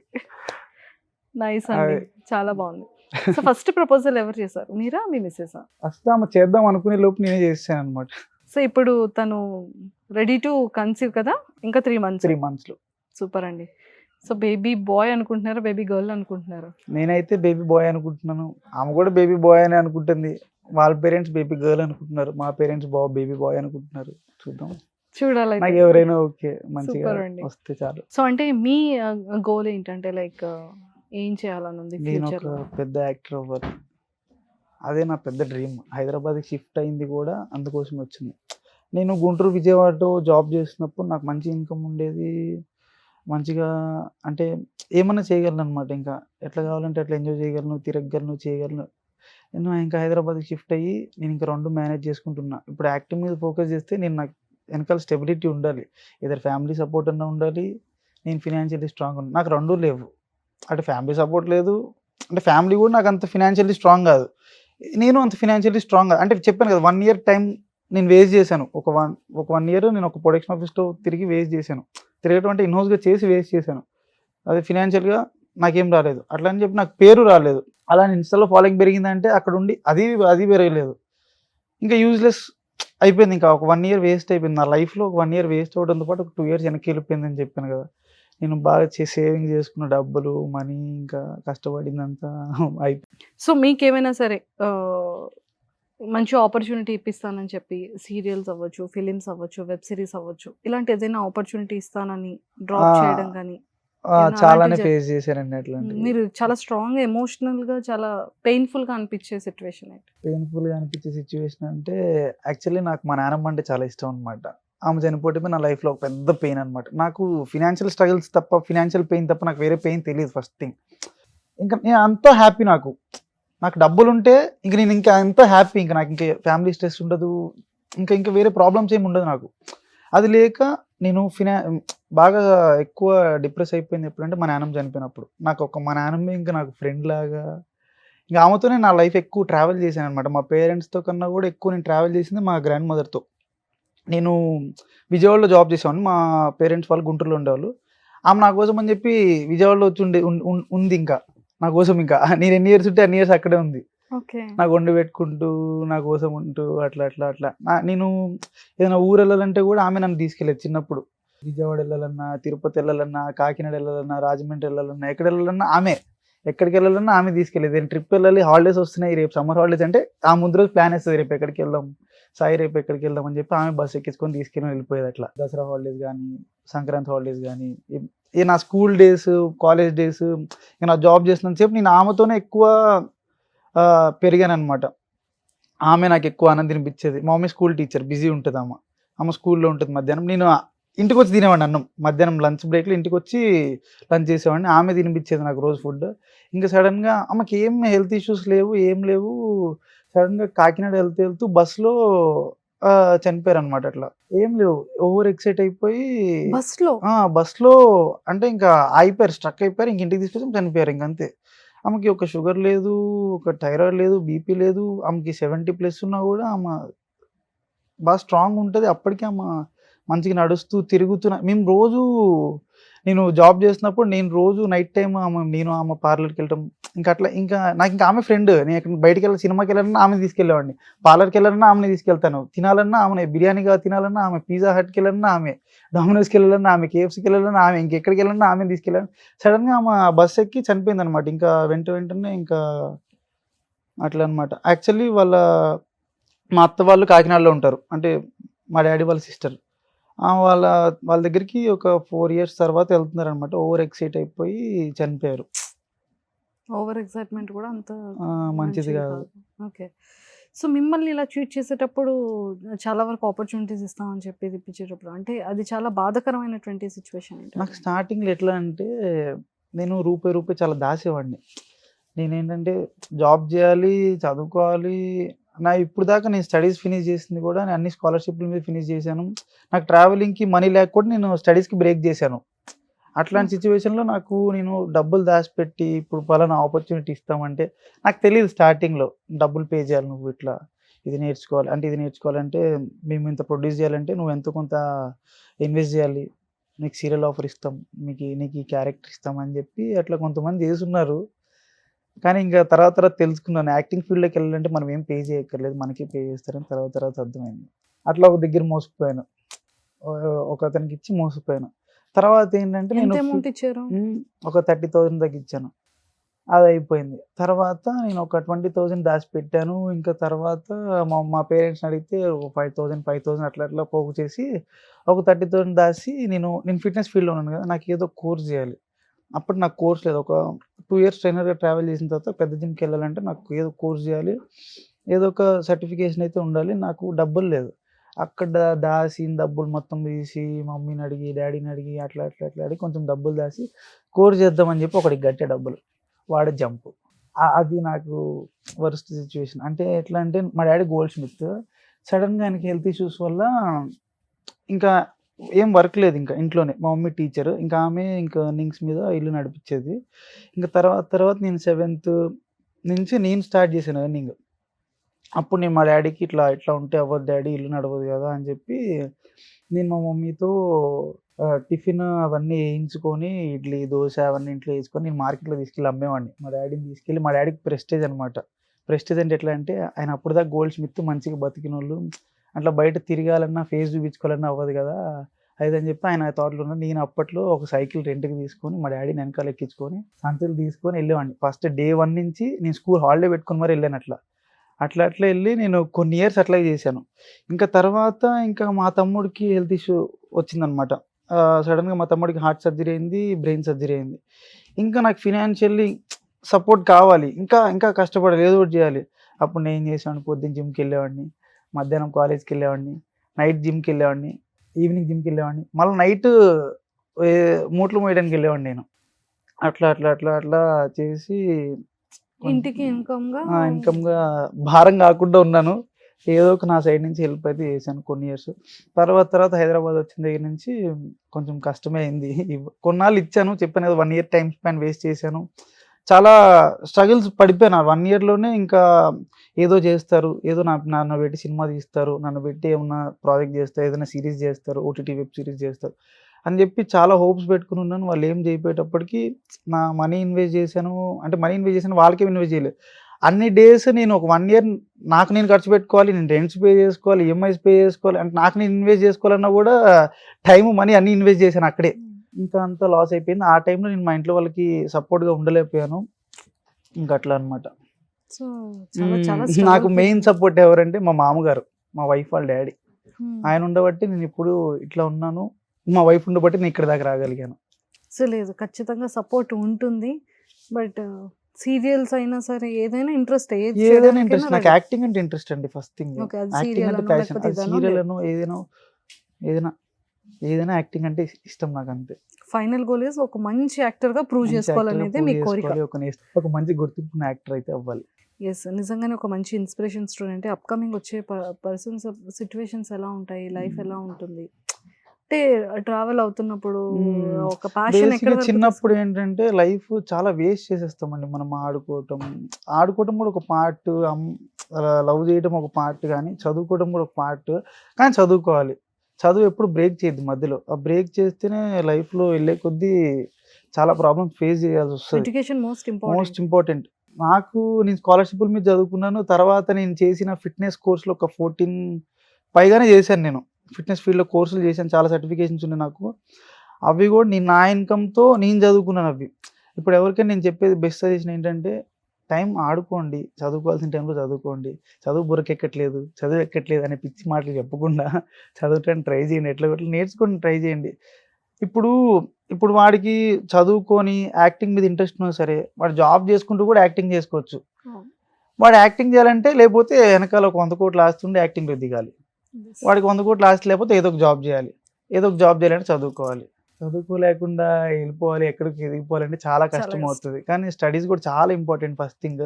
నైస్ అండి, చాలా బాగుంది. సో ఫస్ట్ ప్రపోజల్ ఎవరు చేశారు, మీరా మీ మిస్సెసా? ఫస్ట్ ఆమె చేద్దాం అనుకునే లోపు నేనే చేసాను అనమాట. సో ఇప్పుడు తను రెడీ టు కన్సీవ్ కదా, ఇంకా 3 months లో. సూపర్ అండి. సో బేబీ బాయ్ అనుకుంటున్నారా, బేబీ గర్ల్ అనుకుంటున్నారా? నేనైతే బేబీ బాయ్ అనుకుంటున్నాను, ఆమె కూడా బేబీ బాయ్ అని అనుకుంటుంది. వాళ్ళ పేరెంట్స్ బేబీ గర్ల్ అనుకుంటున్నారు, మా పేరెంట్స్ బేబీ బాయ్ అనుకుంటున్నారు. చూద్దాం, చూడాలి. నాకు ఎవరైనా ఓకే, మంచిగా సూపర్ అండి. వస్తే చాలు. సో అంటే మీ గోల్ ఏంటంటే లైక్ ఏం చేయాలని ఉంది నేను ఫ్యూచర్ ఒక లో? పెద్ద యాక్టర్ అవ్వాలి, అదే నా పెద్ద డ్రీమ్. హైదరాబాద్కి షిఫ్ట్ అయింది కూడా అందుకోసం వచ్చింది. నేను గుంటూరు విజయవాడలో జాబ్ చేసినప్పుడు నాకు మంచి ఇన్కమ్ ఉండేది, మంచిగా అంటే ఏమన్నా చేయగలను అనమాట. ఇంకా ఎట్లా కావాలంటే అట్లా ఎంజాయ్ చేయగలను, తిరగగలను, చేయగలను. నేను ఇంకా హైదరాబాద్కి షిఫ్ట్ అయ్యి నేను ఇంకా 2 మేనేజ్ చేసుకుంటున్నా. ఇప్పుడు యాక్టింగ్ మీద ఫోకస్ చేస్తే నేను నాకు వెనకాల స్టెబిలిటీ ఉండాలి, ఏదైనా ఫ్యామిలీ సపోర్ట్ అన్నా ఉండాలి, నేను ఫినాన్షియల్లీ స్ట్రాంగ్ ఉన్నాను. నాకు 2 లేవు, అటు ఫ్యామిలీ సపోర్ట్ లేదు, అంటే ఫ్యామిలీ కూడా నాకు అంత ఫినాన్షియల్లీ స్ట్రాంగ్ కాదు, నేను అంత ఫినాన్షియల్లీ స్ట్రాంగ్ కాదు. అంటే చెప్పాను కదా, 1 year టైం నేను వేస్ట్ చేశాను. ఒక 1 year నేను ఒక ప్రొడక్షన్ ఆఫీస్లో తిరిగి వేస్ట్ చేశాను. తిరగటం అంటే ఇన్హౌస్గా చేసి వేస్ట్ చేశాను. అది ఫినాన్షియల్గా నాకేం రాలేదు, అట్లా అని చెప్పి నాకు పేరు రాలేదు. అలా ఇన్స్టాలో ఫాలోయింగ్ పెరిగిందంటే అక్కడ ఉండి అది పెరగలేదు. ఇంకా యూజ్లెస్ అయిపోయింది. ఇంకా ఒక 1 year వేస్ట్ అయిపోయింది నా లైఫ్లో. ఒక 1 year వేస్ట్ అవడంతో పాటు ఒక 2 years వెనక్కి వెళ్ళిపోయిందని చెప్పాను కదా. నేను బాగా సేవింగ్ చేసుకున్న డబ్బులు, మనీ, ఇంకా కష్టపడిందంతా అయిపోయింది. సో మీకేమైనా సరే మంచి ఆపర్చునిటీ ఇప్పిస్తానని చెప్పి సీరియల్స్ అవ్వచ్చు, ఫిలిమ్స్ అవ్వచ్చు, వెబ్ సిరీస్ అవ్వచ్చు, ఇలాంటి ఏదైనా ఆపర్చునిటీ ఇస్తానని డ్రాప్ చేయడం కానీ చాలానే ఫేస్ చేశానండి అట్లాంటివి. మీరు చాలా స్ట్రాంగ్ ఎమోషనల్ గా చాలా పెయిన్ఫుల్ గా అనిపించే సిచ్యువేషన్ ఏంటి? పెయిన్ఫుల్గా అనిపించే సిచ్యువేషన్ అంటే యాక్చువల్లీ నాకు మా నాన్నమ్మ అంటే చాలా ఇష్టం అనమాట. ఆమె చనిపోవటమే నా లైఫ్లో ఒక పెద్ద పెయిన్ అనమాట. నాకు ఫినాన్షియల్ స్ట్రగుల్స్ తప్ప, ఫినాన్షియల్ పెయిన్ తప్ప నాకు వేరే పెయిన్ తెలియదు ఫస్ట్ థింగ్. ఇంకా నేను అంతా హ్యాపీ, నాకు డబ్బులు ఉంటే ఇంక నేను ఇంకా అంతా హ్యాపీ, ఇంకా నాకు ఇంకా ఫ్యామిలీ స్ట్రెస్ ఉండదు, ఇంకా వేరే ప్రాబ్లమ్స్ ఏమి ఉండదు నాకు. అది లేక నేను బాగా ఎక్కువ డిప్రెస్ అయిపోయింది ఎప్పుడంటే మా నాన్నమ్మ చనిపోయినప్పుడు. మా నాన్నమ్మ ఇంకా నాకు ఫ్రెండ్ లాగా, ఇంకా ఆమెతోనే నా లైఫ్ ఎక్కువ ట్రావెల్ చేశాను అనమాట. మా పేరెంట్స్తో కన్నా కూడా ఎక్కువ నేను ట్రావెల్ చేసింది మా గ్రాండ్ మదర్తో. నేను విజయవాడలో జాబ్ చేసేవాడిని, మా పేరెంట్స్ వాళ్ళు గుంటూరులో ఉండేవాళ్ళు. ఆమె నా కోసం అని చెప్పి విజయవాడలో వచ్చి ఉంది ఇంకా నా కోసం. ఇంకా నేను ఎన్ని ఇయర్స్ ఉంటే అన్ని ఇయర్స్ అక్కడే ఉంది, నాకు వండి పెట్టుకుంటూ నా కోసం ఉంటూ అట్లా. నేను ఏదైనా ఊరు వెళ్ళాలంటే కూడా ఆమె నన్ను తీసుకెళ్ళేది చిన్నప్పుడు. విజయవాడ వెళ్ళాలన్నా, తిరుపతి వెళ్ళాలన్నా, కాకినాడ వెళ్ళాలన్నా, రాజమండ్రి వెళ్ళాలన్నా, ఎక్కడ వెళ్ళాలన్నా ఆమె, ఎక్కడికి వెళ్ళాలన్నా ఆమె తీసుకెళ్ళేది. నేను ట్రిప్ వెళ్ళాలి, హాలిడేస్ వస్తున్నాయి, రేపు సమ్మర్ హాలిడేస్ అంటే ఆ ముందు రోజు ప్లాన్ వేస్తుంది, రేపు ఎక్కడికి వెళ్దాం సాయి, రేపు ఎక్కడికి వెళ్దాం అని చెప్పి ఆమె బస్సు ఎక్కించుకొని తీసుకెళ్ళి వెళ్ళిపోయేది. అట్లా దసరా హాలిడేస్ కానీ, సంక్రాంతి హాలిడేస్ కానీ, నా స్కూల్ డేస్, కాలేజ్ డేస్, ఇంకా నా జాబ్ చేసినంత సేపు నేను ఆమెతోనే ఎక్కువ పెరిగాను అనమాట. ఆమె నాకు ఎక్కువ ఆనందం తినిపించేది. మా మమ్మీ స్కూల్ టీచర్, బిజీ ఉంటుంది ఆమె స్కూల్లో ఉంటుంది. మధ్యాహ్నం నేను ఇంటికి వచ్చి తినేవాడిని అన్నం, మధ్యాహ్నం లంచ్ బ్రేక్లో ఇంటికి వచ్చి లంచ్ చేసేవాడిని. ఆమె తినిపించేది నాకు రోజు ఫుడ్. ఇంకా సడన్గా ఆమెకి ఏం హెల్త్ ఇష్యూస్ లేవు, ఏం లేవు. సడన్గా కాకినాడ వెళ్తూ బస్సులో చనిపోయారు అనమాట. అట్లా ఏం లేవు, ఓవర్ ఎక్సైట్ అయిపోయి బస్లో అంటే ఇంకా అయిపోయారు, స్ట్రక్ అయిపోయారు. ఇంక ఇంటికి తీసుకొచ్చి చనిపోయారు. ఇంకంతే. ఆమెకి ఒక షుగర్ లేదు, ఒక థైరాయిడ్ లేదు, బీపీ లేదు. ఆమెకి 70+ ఉన్నా కూడా ఆమె బాగా స్ట్రాంగ్ ఉంటుంది. అప్పటికి ఆమె మంచిగా నడుస్తూ తిరుగుతున్నా. మేము రోజు నేను జాబ్ చేస్తున్నప్పుడు నేను రోజు నైట్ టైం ఆమె పార్లర్కి వెళ్ళటం, ఇంకా అట్లా ఇంకా నాకు ఇంకా ఆమె ఫ్రెండ్. నేను ఎక్కడ బయటికి వెళ్ళి సినిమాకి వెళ్ళాలన్నా ఆమె తీసుకెళ్ళేవాడిని, పార్లర్కి వెళ్ళాలన్నా ఆమెను తీసుకెళ్తాను, తినాలన్నా ఆమె, బిర్యానీగా తినాలన్నా ఆమె, పిజ్జా హట్కి వెళ్ళాలన్నా ఆమె, డామినోస్కి వెళ్ళాలన్నా ఆమె, కేఎఫ్సీకి వెళ్ళాలన్నా ఆమె, ఇంకెక్కడికి వెళ్ళాలన్నా ఆమె తీసుకెళ్ళాను. సడన్గా ఆమె బస్ ఎక్కి చనిపోయింది అనమాట. ఇంకా వెంటనే ఇంకా అట్లా అనమాట. యాక్చువల్లీ మా అత్త వాళ్ళు కాకినాడలో ఉంటారు, అంటే మా డాడీ వాళ్ళ సిస్టర్. వాళ్ళ దగ్గరికి ఒక 4 years తర్వాత వెళ్తున్నారు అనమాట. ఓవర్ ఎక్సైట్ అయిపోయి చనిపోయారు. ఓవర్ ఎక్సైట్మెంట్ కూడా అంత మంచిది కాదు. ఓకే. సో మిమ్మల్ని ఇలా ట్రీట్ చేసేటప్పుడు చాలా వరకు ఆపర్చునిటీస్ ఇస్తామని చెప్పి ఇప్పించేటప్పుడు అంటే అది చాలా బాధాకరమైనటువంటి సిచ్యువేషన్. నాకు స్టార్టింగ్లో ఎట్లా అంటే నేను రూపాయి చాలా దాసేవాడిని. నేనేంటంటే జాబ్ చేయాలి, చదువుకోవాలి. ఇప్పుడు దాకా నేను స్టడీస్ ఫినిష్ చేసింది కూడా నేను అన్ని స్కాలర్షిప్ల మీద ఫినిష్ చేశాను. నాకు ట్రావెలింగ్కి మనీ లేక కూడా నేను స్టడీస్కి బ్రేక్ చేశాను. అట్లాంటి సిచ్యువేషన్లో నేను డబ్బులు దాచిపెట్టి ఇప్పుడు పలానా ఆపర్చునిటీ ఇస్తామంటే నాకు తెలియదు స్టార్టింగ్లో. డబ్బులు పే చేయాలి, నువ్వు ఇట్లా ఇది నేర్చుకోవాలంటే మేము ఇంత ప్రొడ్యూస్ చేయాలంటే నువ్వు ఎంతో కొంత ఇన్వెస్ట్ చేయాలి, నీకు సీరియల్ ఆఫర్ ఇస్తాం, నీకు ఈ క్యారెక్టర్ ఇస్తాం అని చెప్పి అట్లా కొంతమంది చేస్తున్నారు. కానీ ఇంకా తర్వాత తెలుసుకున్నాను, యాక్టింగ్ ఫీల్డ్లోకి వెళ్ళాలంటే మనం ఏం పే చేయక్కర్లేదు, మనకి పే చేస్తారని తర్వాత అర్థమైంది. అట్లా ఒక దగ్గర మోసపోయాను, ఒక అతనికి ఇచ్చి మోసపోయాను. తర్వాత ఏంటంటే నేను ఒక 30,000 తగ్గించాను, అది అయిపోయింది. తర్వాత నేను ఒక 20,000 దాచిపెట్టాను. ఇంకా తర్వాత మా పేరెంట్స్ని అడిగితే 5,000 అట్లా పోగు చేసి ఒక 30,000 దాచి నేను ఫిట్నెస్ ఫీల్డ్లో ఉన్నాను కదా, నాకు ఏదో కోర్స్ చేయాలి. అప్పుడు నాకు కోర్స్ లేదు. ఒక 2 years ట్రైనర్గా ట్రావెల్ చేసిన తర్వాత పెద్ద జిమ్కి వెళ్ళాలంటే నాకు ఏదో కోర్స్ చేయాలి, ఏదో ఒక సర్టిఫికేషన్ అయితే ఉండాలి. నాకు డబ్బులు లేదు. అక్కడ దాచిన డబ్బులు మొత్తం తీసి మమ్మీని అడిగి డాడీని అడిగి అట్లా అడిగి కొంచెం డబ్బులు దాచి కోర్స్ చేద్దామని చెప్పి ఒకటికి గట్టే డబ్బులు వాడే జంప్. అది నాకు వర్స్ట్ సిచ్యువేషన్. అంటే ఎట్లా అంటే మా డాడీ గోల్డ్ స్మిత్, సడన్గా ఆయనకి హెల్త్ ఇష్యూస్ వల్ల ఇంకా ఏం వర్క్ లేదు ఇంకా ఇంట్లోనే. మా మమ్మీ టీచర్, ఇంకా ఆమె ఇంకా ఎర్నింగ్స్ మీద ఇల్లు నడిపించేది. ఇంకా తర్వాత నేను 7th నుంచి నేను స్టార్ట్ చేశాను ఎర్నింగ్. అప్పుడు నేను మా డాడీకి ఇట్లా ఉంటే అవ్వదు డాడీ, ఇల్లు నడవదు కదా అని చెప్పి నేను మా మమ్మీతో టిఫిన్ అవన్నీ వేయించుకొని ఇడ్లీ దోశ అవన్నీ ఇంట్లో వేసుకొని నేను మార్కెట్లో తీసుకెళ్ళి అమ్మేవాడిని. మా డాడీని తీసుకెళ్ళి, మా డాడీకి ప్రెస్టేజ్ అనమాట. ప్రెస్టేజ్ అంటే ఎట్లా అంటే ఆయన అప్పుడు దాకా గోల్డ్ స్మిత్ మంచిగా బతికిన వాళ్ళు, అట్లా బయట తిరగాలన్నా ఫేస్ చూపించుకోవాలన్నా అవ్వదు కదా అని చెప్పి ఆయన థాట్లో ఉన్న. నేను అప్పట్లో ఒక సైకిల్ రెంట్కి తీసుకొని మా డాడీని వెనకాల ఎక్కించుకొని సంచులు తీసుకొని వెళ్ళేవాడిని. ఫస్ట్ day 1 నుంచి నేను స్కూల్ హాలిడే పెట్టుకుని మరి వెళ్ళాను. అట్లా వెళ్ళి నేను కొన్ని ఇయర్స్ అట్లా చేశాను. ఇంకా తర్వాత ఇంకా మా తమ్ముడికి హెల్త్ ఇష్యూ వచ్చిందనమాట. సడన్గా మా తమ్ముడికి హార్ట్ సర్జరీ అయింది, బ్రెయిన్ సర్జరీ అయింది. ఇంకా నాకు ఫినాన్షియల్లీ సపోర్ట్ కావాలి, ఇంకా కష్టపడాలి, ఏదో ఒకటి చేయాలి. అప్పుడు నేను ఏం చేశాను, పొద్దున్న జిమ్కి వెళ్ళేవాడిని, మధ్యాహ్నం కాలేజ్కి వెళ్ళేవాడిని, నైట్ జిమ్కి వెళ్ళేవాడిని, ఈవినింగ్ జిమ్కి వెళ్ళేవాడిని, మళ్ళీ నైట్ మూట్లు మోయడానికి వెళ్ళేవాడిని నేను. అట్లా చేసి ఇంటికి ఇన్కమ్గా భారం కాకుండా ఉన్నాను. ఏదో ఒక నా సైడ్ నుంచి హెల్ప్ అయితే చేశాను కొన్ని ఇయర్స్. తర్వాత హైదరాబాద్ వచ్చిన దగ్గర నుంచి కొంచెం కష్టమే అయింది. కొన్నాళ్ళు ఇచ్చాను, చెప్పాను కదా 1 year టైం స్పాన్ వేస్ట్ చేశాను. చాలా స్ట్రగుల్స్ పడిపోయాను. 1 yearలోనే ఇంకా ఏదో చేస్తారు, ఏదో నన్ను పెట్టి సినిమా తీస్తారు, నన్ను పెట్టి ఏమన్నా ప్రాజెక్ట్ చేస్తారు, ఏదైనా సిరీస్ చేస్తారు, ఓటీటీ వెబ్ సిరీస్ చేస్తారు అని చెప్పి చాలా హోప్స్ పెట్టుకుని ఉన్నాను. వాళ్ళు ఏం చేయకపోయేటప్పటికి నా మనీ ఇన్వెస్ట్ చేశాను. అంటే మనీ ఇన్వెస్ట్ చేశాను, వాళ్ళకేం ఇన్వెస్ట్ చేయలేదు. అన్ని డేస్ నేను ఒక 1 year నాకు నేను ఖర్చు పెట్టుకోవాలి, నేను రెంట్స్ పే చేసుకోవాలి, ఈఎంఐస్ పే చేసుకోవాలి, అంటే నాకు నేను ఇన్వెస్ట్ చేసుకోవాలన్నా కూడా టైము మనీ అన్నీ ఇన్వెస్ట్ చేశాను అక్కడే. ఇంకా అంతా లాస్ అయిపోయింది. ఆ టైంలో నేను మా ఇంట్లో వాళ్ళకి సపోర్ట్గా ఉండలేకపోయాను. ఇంకా అట్లా అనమాట. నాకు మెయిన్ సపోర్ట్ ఎవరంటే మా మామగారు, మా వైఫ్ వాళ్ళ డాడీ. ఆయన ఉండబట్టి నేను ఇప్పుడు ఇట్లా ఉన్నాను, మా వైఫ్ ఉండబట్టి నేను ఇక్కడ దాకా రాగలిగాను. సో లేదు, ఖచ్చితంగా సపోర్ట్ ఉంటుంది. బట్ సీరియల్స్ అయినా సరే ఏదైనా ఇంట్రెస్ట్, ఏదైనా ఇంట్రెస్ట్. నాకు యాక్టింగ్ అంటే ఇంట్రెస్ట్ అండి. ఫస్ట్ థింగ్ యాక్టింగ్ అంటే ప్యాషన్. సీరియల్ అను ఏదైనా యాక్టింగ్ అంటే ఇష్టం నాకు, అంతే. ఫైనల్ గోల్ ఇస్ ఒక మంచి యాక్టర్ గా ప్రూవ్ చేసుకోవాలనేది మీ కోరిక. ఒక మంచి గుర్తింపున్న యాక్టర్ అయితే అవ్వాలి. ఎస్, నిజంగానే ఒక మంచి ఇన్స్పిరేషన్ స్టూడెంట్. అప్కమింగ్ వచ్చే పర్సన్స్ సిచ్యువేషన్స్ ఎలా ఉంటాయి, లైఫ్ ఎలా ఉంటుంది అంటే ట్రావెల్ అవుతున్నప్పుడు ఒక ప్యాషన్ చిన్నప్పుడు ఏంటంటే లైఫ్ చాలా వేస్ట్ చేసేస్తామండి మనం. ఆడుకోవటం కూడా ఒక పార్ట్, లవ్ చేయడం ఒక పార్ట్, కానీ చదువుకోవడం కూడా ఒక పార్ట్. కానీ చదువుకోవాలి, చదువు ఎప్పుడు బ్రేక్ చేయొద్దు మధ్యలో. ఆ బ్రేక్ చేస్తేనే లైఫ్‌లో వెళ్ళే కొద్దీ చాలా ప్రాబ్లమ్స్ ఫేస్ చేయాల్సి వస్తది. Education most important. Most important. నేను స్కాలర్‌షిప్‌ల మీద చదువుకున్నాను. తర్వాత నేను చేసిన ఫిట్‌నెస్ కోర్స్‌లో ఒక 14 పైగానే చేశాను నేను. ఫిట్‌నెస్ ఫీల్డ్‌లో కోర్సులు చేశాను. చాలా సర్టిఫికేషన్స్ ఉన్నాయి నాకు. అవి కూడా నా ఇన్‌కమ్‌తో నేను చదువుకున్నాను అవి. ఇప్పుడు ఎవరికైనా నేను చెప్పేది బెస్ట్ సజెషన్ ఏంటంటే, టైం ఆడుకోండి. చదువుకోవాల్సిన టైంలో చదువుకోండి. చదువు బుర్రకెక్కట్లేదు, చదువు ఎక్కట్లేదు అనే పిచ్చి మాటలు చెప్పకుండా చదవటానికి ట్రై చేయండి. ఎట్లా గట్ల నేర్చుకొని ట్రై చేయండి. ఇప్పుడు వాడికి చదువుకొని యాక్టింగ్ మీద ఇంట్రెస్ట్ ఉన్నా సరే, వాడు జాబ్ చేసుకుంటూ కూడా యాక్టింగ్ చేసుకోవచ్చు. వాడు యాక్టింగ్ చేయాలంటే లేకపోతే వెనకాల ఒక 100 కోట్లు ఆస్తి ఉండి యాక్టింగ్‌లో దిగాలి. వాడికి 100 కోట్లు ఆస్తి లేకపోతే ఏదో ఒక జాబ్ చేయాలి. ఏదో ఒక జాబ్ చేయాలంటే చదువుకోవాలి. చదువుకోలేకుండా వెళ్ళిపోవాలి, ఎక్కడికి ఎదిగిపోవాలంటే చాలా కష్టం అవుతుంది. కానీ స్టడీస్ కూడా చాలా ఇంపార్టెంట్ ఫస్ట్ థింగ్.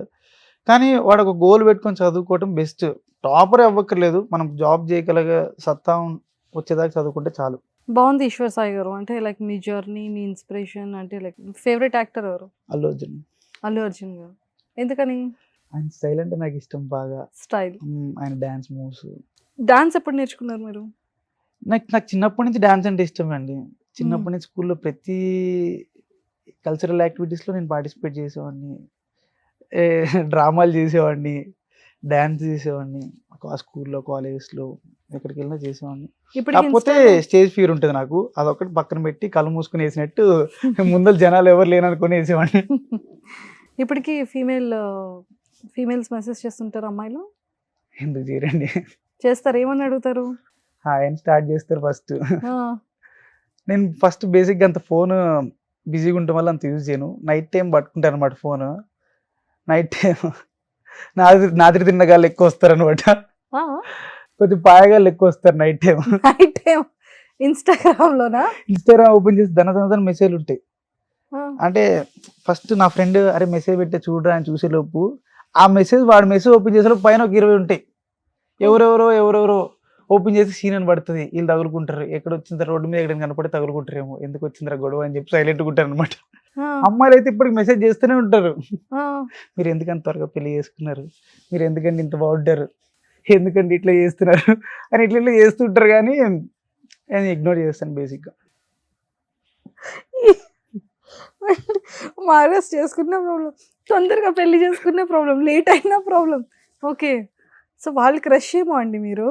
కానీ వాడు ఒక గోల్ పెట్టుకొని చదువుకోవటం బెస్ట్. టాపర్ అవ్వక్కర్లేదు. మనం జాబ్ చేయగలిగే సత్తా వచ్చేదాకా చదువుకుంటే చాలు. బాగుంది ఈశ్వర్ సాయి గారు. అంటే లైక్ మీ జర్నీ, మీ ఇన్స్పిరేషన్, అంటే లైక్ ఫేవరెట్ యాక్టర్ ఎవరు? అల్లు అర్జున్. అల్లు అర్జున్ గారు. ఎందుకని? ఆయన స్టైల్ అంటే నాకు ఇష్టం బాగా. స్టైల్. ఆయన డాన్స్ మూవ్స్. డాన్స్ ఎప్పుడు నేర్చుకున్నారు మీరు? నాకు చిన్నప్పటి నుంచి డాన్స్ అంటే ఇష్టం అండి. చిన్నప్పటి నుంచి స్కూల్లో ప్రతి కల్చరల్ యాక్టివిటీస్లో నేను పార్టిసిపేట్ చేసేవాడిని. డ్రామాలు చేసేవాడిని, డాన్స్ చేసేవాడిని. స్కూల్లో, కాలేజెస్లో ఎక్కడికి వెళ్ళినా చేసేవాడిని. కాకపోతే స్టేజ్ ఫియర్ ఉంటుంది నాకు. అదొకటి పక్కన పెట్టి కళ్ళు మూసుకుని వేసినట్టు ముందర జనాలు ఎవరు లేననుకుని వేసేవాడిని. ఇప్పటికి ఫీమేల్స్ మెసేజ్ చేస్తుంటారు అమ్మాయిలు? ఎందుకు చేయరండి? చేస్తారు. ఏమని అడుగుతారు? హాయ్ అని స్టార్ట్ చేస్తారు ఫస్ట్. నేను ఫస్ట్ బేసిక్గా అంత ఫోన్ బిజీగా ఉండటం వల్ల అంత యూజ్ చేయను. నైట్ టైం పట్టుకుంటాను అనమాట ఫోన్. నైట్ టైం నాదిరి తిన్నగాళ్ళు ఎక్కువ వస్తారు అనమాట. కొద్ది పాయగాళ్ళు ఎక్కువ వస్తారు night time. Night time Instagram open చేసి దన మెసేజ్లు ఉంటాయి. అంటే ఫస్ట్ నా ఫ్రెండ్ అరే మెసేజ్ పెట్టే చూడరా అని చూసేలోపు ఆ మెసేజ్ వాడు మెసేజ్ ఓపెన్ చేసేలోపు పైన ఒక 20 ఉంటాయి. ఎవరెవరో ఓపెన్ చేసి సీన్ అని పడుతుంది. వీళ్ళు తగులుకుంటారు. ఎక్కడ వచ్చిందా రోడ్డు మీద ఎక్కడ కనపడి తగులుకుంటారేమో, ఎందుకు వచ్చిందిరా గొడవ అని చెప్పి సైలెంట్గా ఉంటారు అనమాట. అమ్మాయిలు అయితే ఇప్పటికి మెసేజ్ చేస్తూనే ఉంటారు. మీరు ఎందుకంత త్వరగా పెళ్లి చేసుకున్నారు, మీరు ఎందుకంటే ఇంత బాగుంటారు, ఎందుకంటే ఇట్లా చేస్తున్నారు అని ఇట్లా చేస్తుంటారు. కానీ నేను ఇగ్నోర్ చేస్తాను బేసిక్గా. మ్యారేజ్ చేసుకున్న ప్రాబ్లం, తొందరగా పెళ్లి చేసుకున్న ప్రాబ్లం, లేట్ అయిన ప్రాబ్లం. ఓకే, సో వాళ్ళు క్రష్ ఏమో అండి మీరు?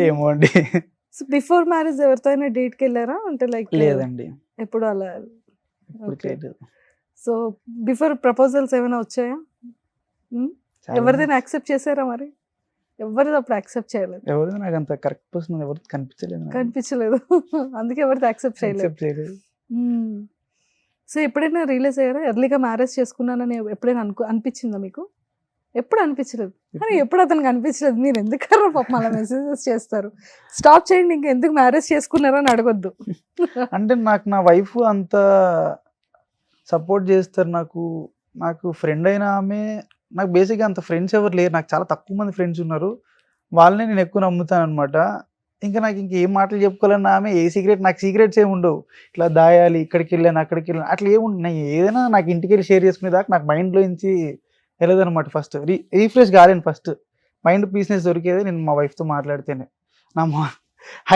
ఏమో అండి. సో బిఫోర్ మ్యారేజ్ ఎవరితో అయినా డేట్కి వెళ్ళారా? అంటే లైక్ లేదండి, ఎప్పుడు అలా. ఓకే, సో బిఫోర్ ప్రపోజల్స్ ఏమైనా వచ్చాయా? ఎవరిదైనా యాక్సెప్ట్ చేశారా? మరి ఎవరిది అప్పుడు యాక్సెప్ట్ చేయలేదు? ఎవరిది నాకు అంత కరెక్ట్ పర్సన్ ఎవరిది కనిపించలేదు. అందుకే ఎవరిది యాక్సెప్ట్ చేయలేదు. సో ఎప్పుడైనా రియలైజ్ అయ్యారా ఎర్లీగా మ్యారేజ్ చేసుకున్నానని? ఎప్పుడైనా అనిపించిందా మీకు? ఎప్పుడు అనిపించలేదు. కానీ ఎప్పుడు అతనికి అనిపించలేదు. మీరు ఎందుకన్నా పాపం అలా మెసేజెస్ చేస్తారు? స్టాప్ చేయండి, ఇంకా ఎందుకు మ్యారేజ్ చేసుకున్నారని అడగొద్దు. అంటే నాకు నా వైఫ్ అంత సపోర్ట్ చేస్తారు. నాకు ఫ్రెండ్ అయిన ఆమె, నాకు బేసిక్గా అంత ఫ్రెండ్స్ ఎవరు లేరు. నాకు చాలా తక్కువ మంది ఫ్రెండ్స్ ఉన్నారు. వాళ్ళనే నేను ఎక్కువ నమ్ముతాను అనమాట. ఇంకా నాకు ఇంకేం మాటలు చెప్పుకోవాలన్నా ఆమె నాకు సీక్రెట్స్ ఏమి ఉండవు. ఇట్లా దాయాలి, ఇక్కడికి వెళ్ళాను అక్కడికి వెళ్ళాను అట్లా ఏముండవు. ఏదైనా నాకు ఇంటికి వెళ్ళి షేర్ చేసుకునేదాకా నాకు మైండ్లో నుంచి వెళ్ళదనమాట. ఫస్ట్ రీఫ్రెష్ కాలేను. ఫస్ట్ మైండ్ పీస్నెస్ దొరికేది నేను మా వైఫ్తో మాట్లాడితేనే.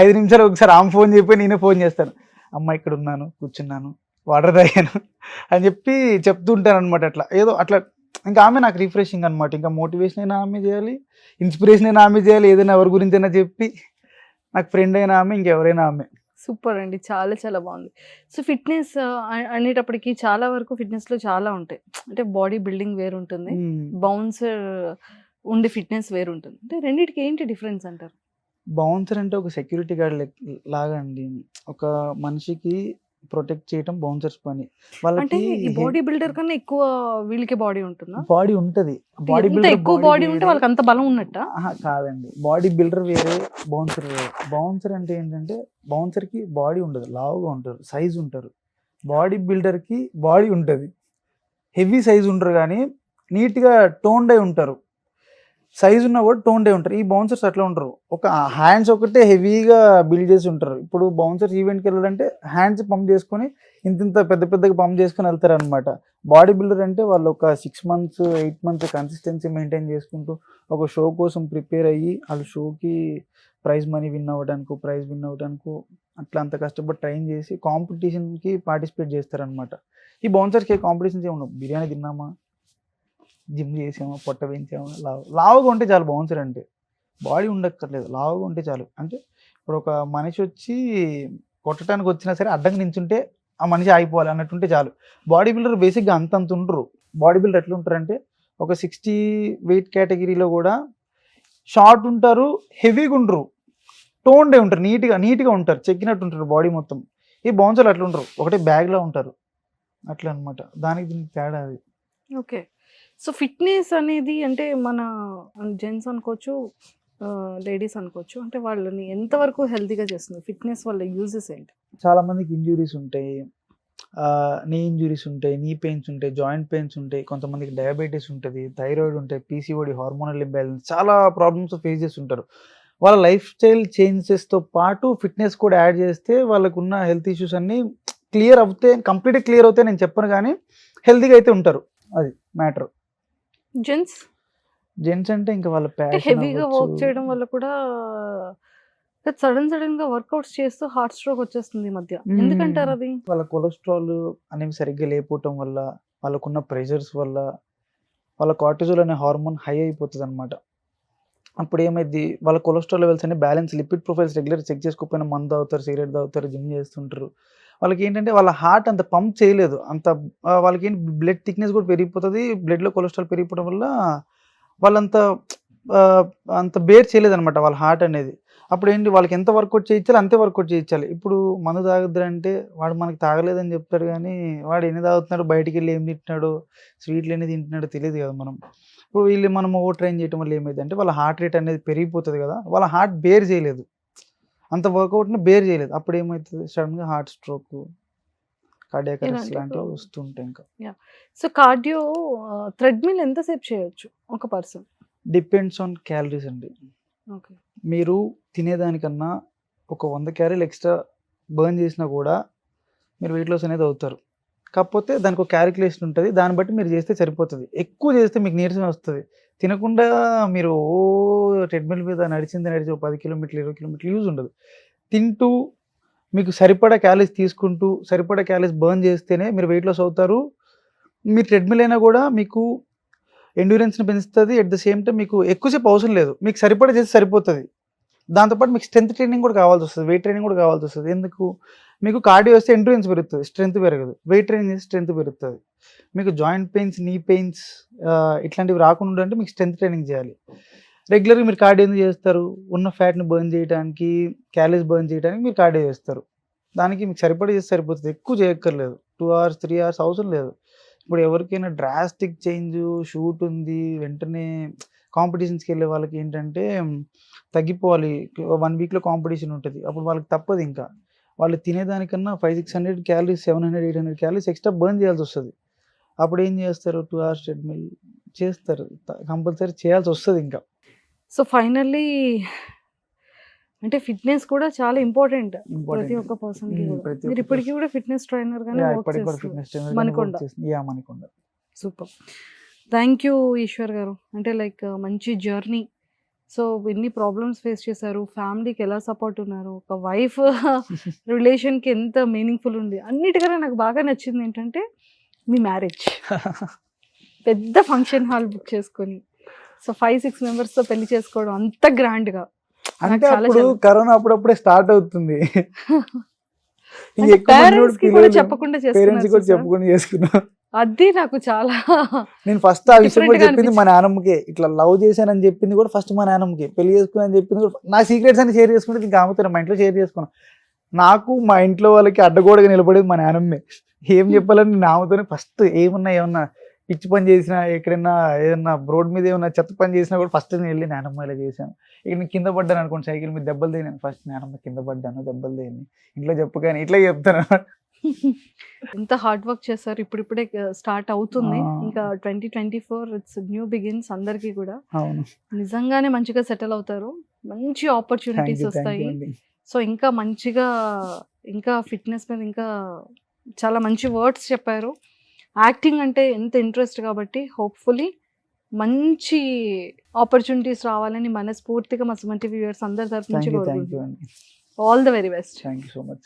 5 నిమిషాలు ఒకసారి ఆమె ఫోన్ చెప్పి నేనే ఫోన్ చేస్తాను. అమ్మ ఇక్కడ ఉన్నాను, కూర్చున్నాను, వాటర్ తాగాను అని చెప్పి చెప్తుంటాను అనమాట. అట్లా ఇంకా ఆమె నాకు రిఫ్రెషింగ్ అనమాట. ఇంకా మోటివేషన్ అయినా ఆమె చేయాలి, ఇన్స్పిరేషన్ అయినా ఆమె చేయాలి, ఏదైనా ఎవరి గురించి అయినా చెప్పి. నాకు ఫ్రెండ్ అయినా ఆమె, ఇంకెవరైనా ఆమె. సూపర్ అండి, చాలా చాలా బాగుంది. సో ఫిట్నెస్ అనేటప్పటికి చాలా వరకు ఫిట్నెస్లో చాలా ఉంటాయి. అంటే బాడీ బిల్డింగ్ వేరు ఉంటుంది, బౌన్సర్ ఉండే ఫిట్నెస్ వేరు ఉంటుంది. అంటే రెండింటికి ఏంటి డిఫరెన్స్ అంటారు? బౌన్సర్ అంటే ఒక సెక్యూరిటీ గార్డ్ లాగా అండి. ఒక మనిషికి ప్రొటెక్ట్ చేయటం బౌన్సర్స్ పని. అంటే ఈ బాడీ బిల్డర్ కన్నా ఎక్కువ వీళ్ళకి బాడీ ఉంటుందా? బాడీ ఉంటుంది. బాడీ బిల్డర్ ఎక్కువ బాడీ ఉంటే వాళ్ళకి అంత బలం ఉన్నట్ట? కాదండి, బాడీ బిల్డర్ వేరే, బౌన్సర్ వేరే. బౌన్సర్ అంటే ఏంటంటే బౌన్సర్కి బాడీ ఉండదు, లావుగా ఉంటారు, సైజ్ ఉంటారు. బాడీ బిల్డర్కి బాడీ ఉంటుంది, హెవీ సైజ్ ఉంటారు, కానీ నీట్గా టోన్డ్ అయి ఉంటారు. సైజ్ ఉన్నా కూడా టోన్డే ఉంటారు. ఈ బౌన్సర్స్ అట్లా ఉంటారు, ఒక హ్యాండ్స్ ఒకటే హెవీగా బిల్డ్ చేసి ఉంటారు. ఇప్పుడు బౌన్సర్స్ ఈవెంట్కి వెళ్ళాలంటే హ్యాండ్స్ పంప్ చేసుకొని ఇంత పెద్ద పెద్దగా పంప్ చేసుకొని వెళ్తారు అనమాట. బాడీ బిల్డర్ అంటే వాళ్ళు ఒక 6 months 8 months కన్సిస్టెన్సీ మెయింటైన్ చేసుకుంటూ ఒక షో కోసం ప్రిపేర్ అయ్యి వాళ్ళు షోకి ప్రైజ్ మనీ విన్ అవ్వడానికి అట్లా అంత కష్టపడి ట్రైన్ చేసి కాంపిటీషన్కి పార్టిసిపేట్ చేస్తారనమాట. ఈ బౌన్సర్స్కి కాంపిటీషన్స్ ఏమి ఉండవు. బిర్యానీ తిన్నామా, జిమ్ చేసామా, పొట్ట పెంచామా, లావుగా ఉంటే చాలు. బౌన్సర్ అంటే బాడీ ఉండక్కర్లేదు, లావుగా ఉంటే చాలు. అంటే ఇప్పుడు ఒక మనిషి వచ్చి కొట్టడానికి వచ్చినా సరే అడ్డంగా నించుంటే ఆ మనిషి ఆగిపోవాలి అన్నట్టుంటే చాలు. బాడీ బిల్డర్ బేసిక్గా అంత ఉండరు. బాడీ బిల్డర్ ఎట్లా ఉంటారంటే ఒక 60 వెయిట్ కేటగిరీలో కూడా షార్ట్ ఉంటారు, హెవీగా ఉండరు, టోన్డే ఉంటారు, నీట్గా ఉంటారు, చెక్కినట్టు ఉంటారు బాడీ మొత్తం. ఈ బౌన్సర్లు అట్లా ఉంటారు, ఒకటే బ్యాగ్లో ఉంటారు, అట్లా అనమాట. దీనికి తేడా అది. ఓకే. సో ఫిట్నెస్ అనేది అంటే మన జెంట్స్ అనుకోవచ్చు, లేడీస్ అనుకోవచ్చు, అంటే వాళ్ళని ఎంతవరకు హెల్తీగా చేస్తుంది ఫిట్నెస్ వల్ల యూజెస్ ఏంటి? చాలా మందికి ఇంజురీస్ ఉంటాయి, నీ ఇంజురీస్ ఉంటాయి, నీ పెయిన్స్ ఉంటాయి, జాయింట్ పెయిన్స్ ఉంటాయి, కొంతమందికి డయాబెటీస్ ఉంటుంది, థైరాయిడ్ ఉంటాయి, పీసీఓడి, హార్మోనల్ ఇంబ్యాలెన్స్, చాలా ప్రాబ్లమ్స్ ఫేస్ చేస్తుంటారు. వాళ్ళ లైఫ్ స్టైల్ చేంజెస్తో పాటు ఫిట్నెస్ కూడా యాడ్ చేస్తే వాళ్ళకున్న హెల్త్ ఇష్యూస్ అన్నీ కంప్లీట్గా క్లియర్ అవుతాయి నేను చెప్పను, కానీ హెల్తీగా అయితే ఉంటారు. అది మ్యాటర్. జెంట్స్ అంటే ఇంకా వాళ్ళ హెవీగా వర్క్ చేయడం వల్ల కూడా సడన్ గా వర్కౌట్స్ చేస్తూ హార్ట్ స్ట్రోక్ వచ్చేస్తుంది ఈ మధ్య. ఎందుకంటారు అది? వాళ్ళ కొలెస్ట్రాల్ అనేవి సరిగ్గా లేకపోవటం వల్ల, వాళ్ళకున్న ప్రెషర్స్ వల్ల వాళ్ళ కార్టిజోల్ అనే హార్మోన్ హై అయిపోతుంది అనమాట. అప్పుడు ఏమైంది, వాళ్ళ కొలెస్ట్రాల్ లెవెల్స్ అనే balance, lipid profiles regular check చేసుకోకపోయినా మందు తాగుతారు, సిగరెట్ తాగుతారు, జిమ్ చేస్తుంటారు. వాళ్ళకి ఏంటంటే వాళ్ళ హార్ట్ అంత పంప్ చేయలేదు, వాళ్ళకి ఏంటి బ్లడ్ థిక్నెస్ కూడా పెరిగిపోతుంది, బ్లడ్లో కొలెస్ట్రాల్ పెరిగిపోవడం వల్ల వాళ్ళంత అంత బేర్ చేయలేదు అనమాట వాళ్ళ హార్ట్ అనేది. అప్పుడు ఏంటి, వాళ్ళకి ఎంత వర్కౌట్ చేయించాలి అంతే వర్కౌట్ చేయించాలి. ఇప్పుడు మందు తాగొద్దంటే వాడు మనకి తాగలేదని చెప్తాడు, కానీ వాడు ఎన్ని తాగుతున్నాడు, బయటికి వెళ్ళి ఏం తింటున్నాడు, స్వీట్లు ఎన్ని తింటున్నాడో తెలియదు కదా మనం. ఇప్పుడు మనం ఓవర్ ట్రైన్ చేయడం వల్ల ఏమైంది అంటే వాళ్ళ హార్ట్ రేట్ అనేది పెరిగిపోతుంది కదా, వాళ్ళ హార్ట్ బేర్ చేయలేదు, అంత వర్కౌట్ని బేర్ చేయలేదు. అప్పుడు ఏమవుతుంది, సడన్గా హార్ట్ స్ట్రోక్, కార్డియాక్ అరెస్ట్ లాంటివి వస్తుంటాయి. ఇంకా సో కార్డియో థ్రెడ్మిల్ ఎంతసేపు చేయొచ్చు ఒక పర్సన్? డిపెండ్స్ ఆన్ క్యాలరీస్ అండి. ఓకే. మీరు తినేదానికన్నా ఒక 100 క్యాలరీలు ఎక్స్ట్రా బర్న్ చేసినా కూడా మీరు వెయిట్ లాస్ అనేది అవుతారు. కాకపోతే దానికి ఒక క్యాలిక్యులేషన్ ఉంటుంది, దాన్ని బట్టి మీరు చేస్తే సరిపోతుంది. ఎక్కువ చేస్తే మీకు నీరసం వస్తుంది. తినకుండా మీరు ట్రెడ్మిల్ మీద నడిచి ఒక 10 కిలోమీటర్లు 20 కిలోమీటర్లు యూజ్ ఉండదు. తింటూ మీకు సరిపడా క్యాలరీస్ తీసుకుంటూ సరిపడా క్యాలరీస్ బర్న్ చేస్తేనే మీరు వెయిట్ లాస్ అవుతారు. మీరు ట్రెడ్మిల్ అయినా కూడా మీకు ఎండ్యూరెన్స్ని పెంచుతుంది, ఎట్ ద సేమ్ టైం మీకు ఎక్కువసేపు అవసరం లేదు, మీకు సరిపడా చేస్తే సరిపోతుంది. దాంతోపాటు మీకు స్ట్రెంత్ ట్రైనింగ్ కూడా కావాల్సి వస్తుంది, వెయిట్ ట్రైనింగ్ కూడా కావాల్సి వస్తుంది. ఎందుకు, మీకు కార్డియో వస్తే ఎండ్యూరెన్స్ పెరుగుతుంది, స్ట్రెంత్ పెరగదు. వెయిట్ ట్రైనింగ్ చేస్తే స్ట్రెంత్ పెరుగుతుంది. మీకు జాయింట్ పెయిన్స్, నీ పెయిన్స్ ఇట్లాంటివి రాకుండా అంటే మీకు స్ట్రెంత్ ట్రైనింగ్ చేయాలి. రెగ్యులర్గా మీరు కార్డియో ఎందుకు చేస్తారు, ఉన్న ఫ్యాట్ని బర్న్ చేయడానికి, క్యాలరీస్ బర్న్ చేయడానికి మీరు కార్డియో చేస్తారు. దానికి మీకు సరిపడా చేస్తే సరిపోతుంది, ఎక్కువ చేయక్కర్లేదు. 2 hours 3 hours అవసరం లేదు. ఇప్పుడు ఎవరికైనా డ్రాస్టిక్ చేంజ్, షూట్ ఉంది, వెంటనే కాంపిటీషన్స్కి వెళ్ళే వాళ్ళకి ఏంటంటే తగ్గిపోవాలి, 1 weekలో కాంపిటీషన్ ఉంటుంది, అప్పుడు వాళ్ళకి తప్పదు. ఇంకా వాళ్ళు తినేదానికన్నా 500-600 క్యాలరీస్ 700-800 క్యాలరీస్ ఎక్స్ట్రా బర్న్ చేయాల్సి వస్తుంది. అప్పుడు ఏం చేస్తారు, 2 hours ట్రెడ్మిల్ చేస్తారు, కంపల్సరీ చేయాల్సి వస్తుంది. ఇంకా సో ఫైనల్లీ అంటే ఫిట్నెస్ కూడా చాలా ఇంపార్టెంట్ ప్రతి ఒక్క పర్సన్ కి కూడా. మీరు ఇప్పటికీ కూడా ఫిట్నెస్ ట్రైనర్ గానే వర్క్ చేస్తున్నారు Manikonda. Super. Thank you Eshwar గారు. అంటే లైక్ మంచి జర్నీ. సో ఎన్ని ప్రాబ్లమ్స్ ఫేస్ చేశారు, ఫ్యామిలీకి ఎలా సపోర్ట్ ఉన్నారు, ఒక వైఫ్ రిలేషన్కి ఎంత మీనింగ్ఫుల్ ఉంది. అన్నిటికన్నా నాకు బాగా నచ్చింది ఏంటంటే మీ మ్యారేజ్. పెద్ద ఫంక్షన్ హాల్ బుక్ చేసుకొని సో 5-6 members-తో పెళ్లి చేసుకోవడం అంత గ్రాండ్గా. అంటే అప్పుడు కరోనా అప్పుడప్పుడే స్టార్ట్ అవుతుంది, పేరెంట్స్ కి కూడా చెప్పకుండా చేసుకున్నా. అది నాకు చాలా, నేను ఫస్ట్ ఆ విషయం కూడా చెప్పింది మా నాన్నమ్మకి, ఇట్లా లవ్ చేశానని చెప్పింది కూడా ఫస్ట్ మా నాన్నమ్మకి, పెళ్లి చేసుకుని చెప్పింది కూడా. నా సీక్రెట్స్ అని షేర్ చేసుకుంటే ఇంకా ఆమెతో మా ఇంట్లో షేర్ చేసుకున్నాను. నాకు మా ఇంట్లో వాళ్ళకి అడ్డగోడగా నిలబడేది మా నాన్నమ్మే. ఏం చెప్పాలని నేను ఆమెతోనే ఫస్ట్ ఏమన్నా పిచ్చి పని చేసినా, ఎక్కడైనా ఏదన్నా రోడ్ మీద ఏమన్నా చెత్త పని చేసినా కూడా ఫస్ట్ నేను వెళ్ళి నానమ్మ ఇలా చేశాను. ఇక్కడ నేను కింద పడ్డాను అనుకోండి, సైకిల్ మీద దెబ్బలు తేను, ఫస్ట్ నానమ్మ కింద పడ్డాను, దెబ్బలు తేని, ఇంట్లో చెప్పు కానీ ఇట్లా చెప్తాను. ఎంత హార్డ్ వర్క్ చేశారు, ఇప్పుడిప్పుడే స్టార్ట్ అవుతుంది. ఆ. ఇంకా 2024 ఇట్స్ న్యూ బిగిన్స్ అందరికీ కూడా. అవును. నిజంగానే మంచిగా సెటిల్ అవుతారు, మంచి థ్యాంక్ ఆపర్చునిటీస్ యూ, థ్యాంక్ వస్తాయి. యూ అండి. సో ఇంకా మంచిగా, ఇంకా ఫిట్నెస్ మీద ఇంకా చాలా మంచి వర్డ్స్ చెప్పారు. యాక్టింగ్ అంటే ఎంత ఇంట్రెస్ట్ కాబట్టి హోప్ఫుల్లీ మంచి ఆపర్చునిటీస్ రావాలని మనస్ఫూర్తిగా మా సుమన్ టీవీ వ్యూవర్స్ అందరి తరపు నుంచి థ్యాంక్ యూ కోరుకుంటున్నాను. అండి. All the very best. Thank you so much.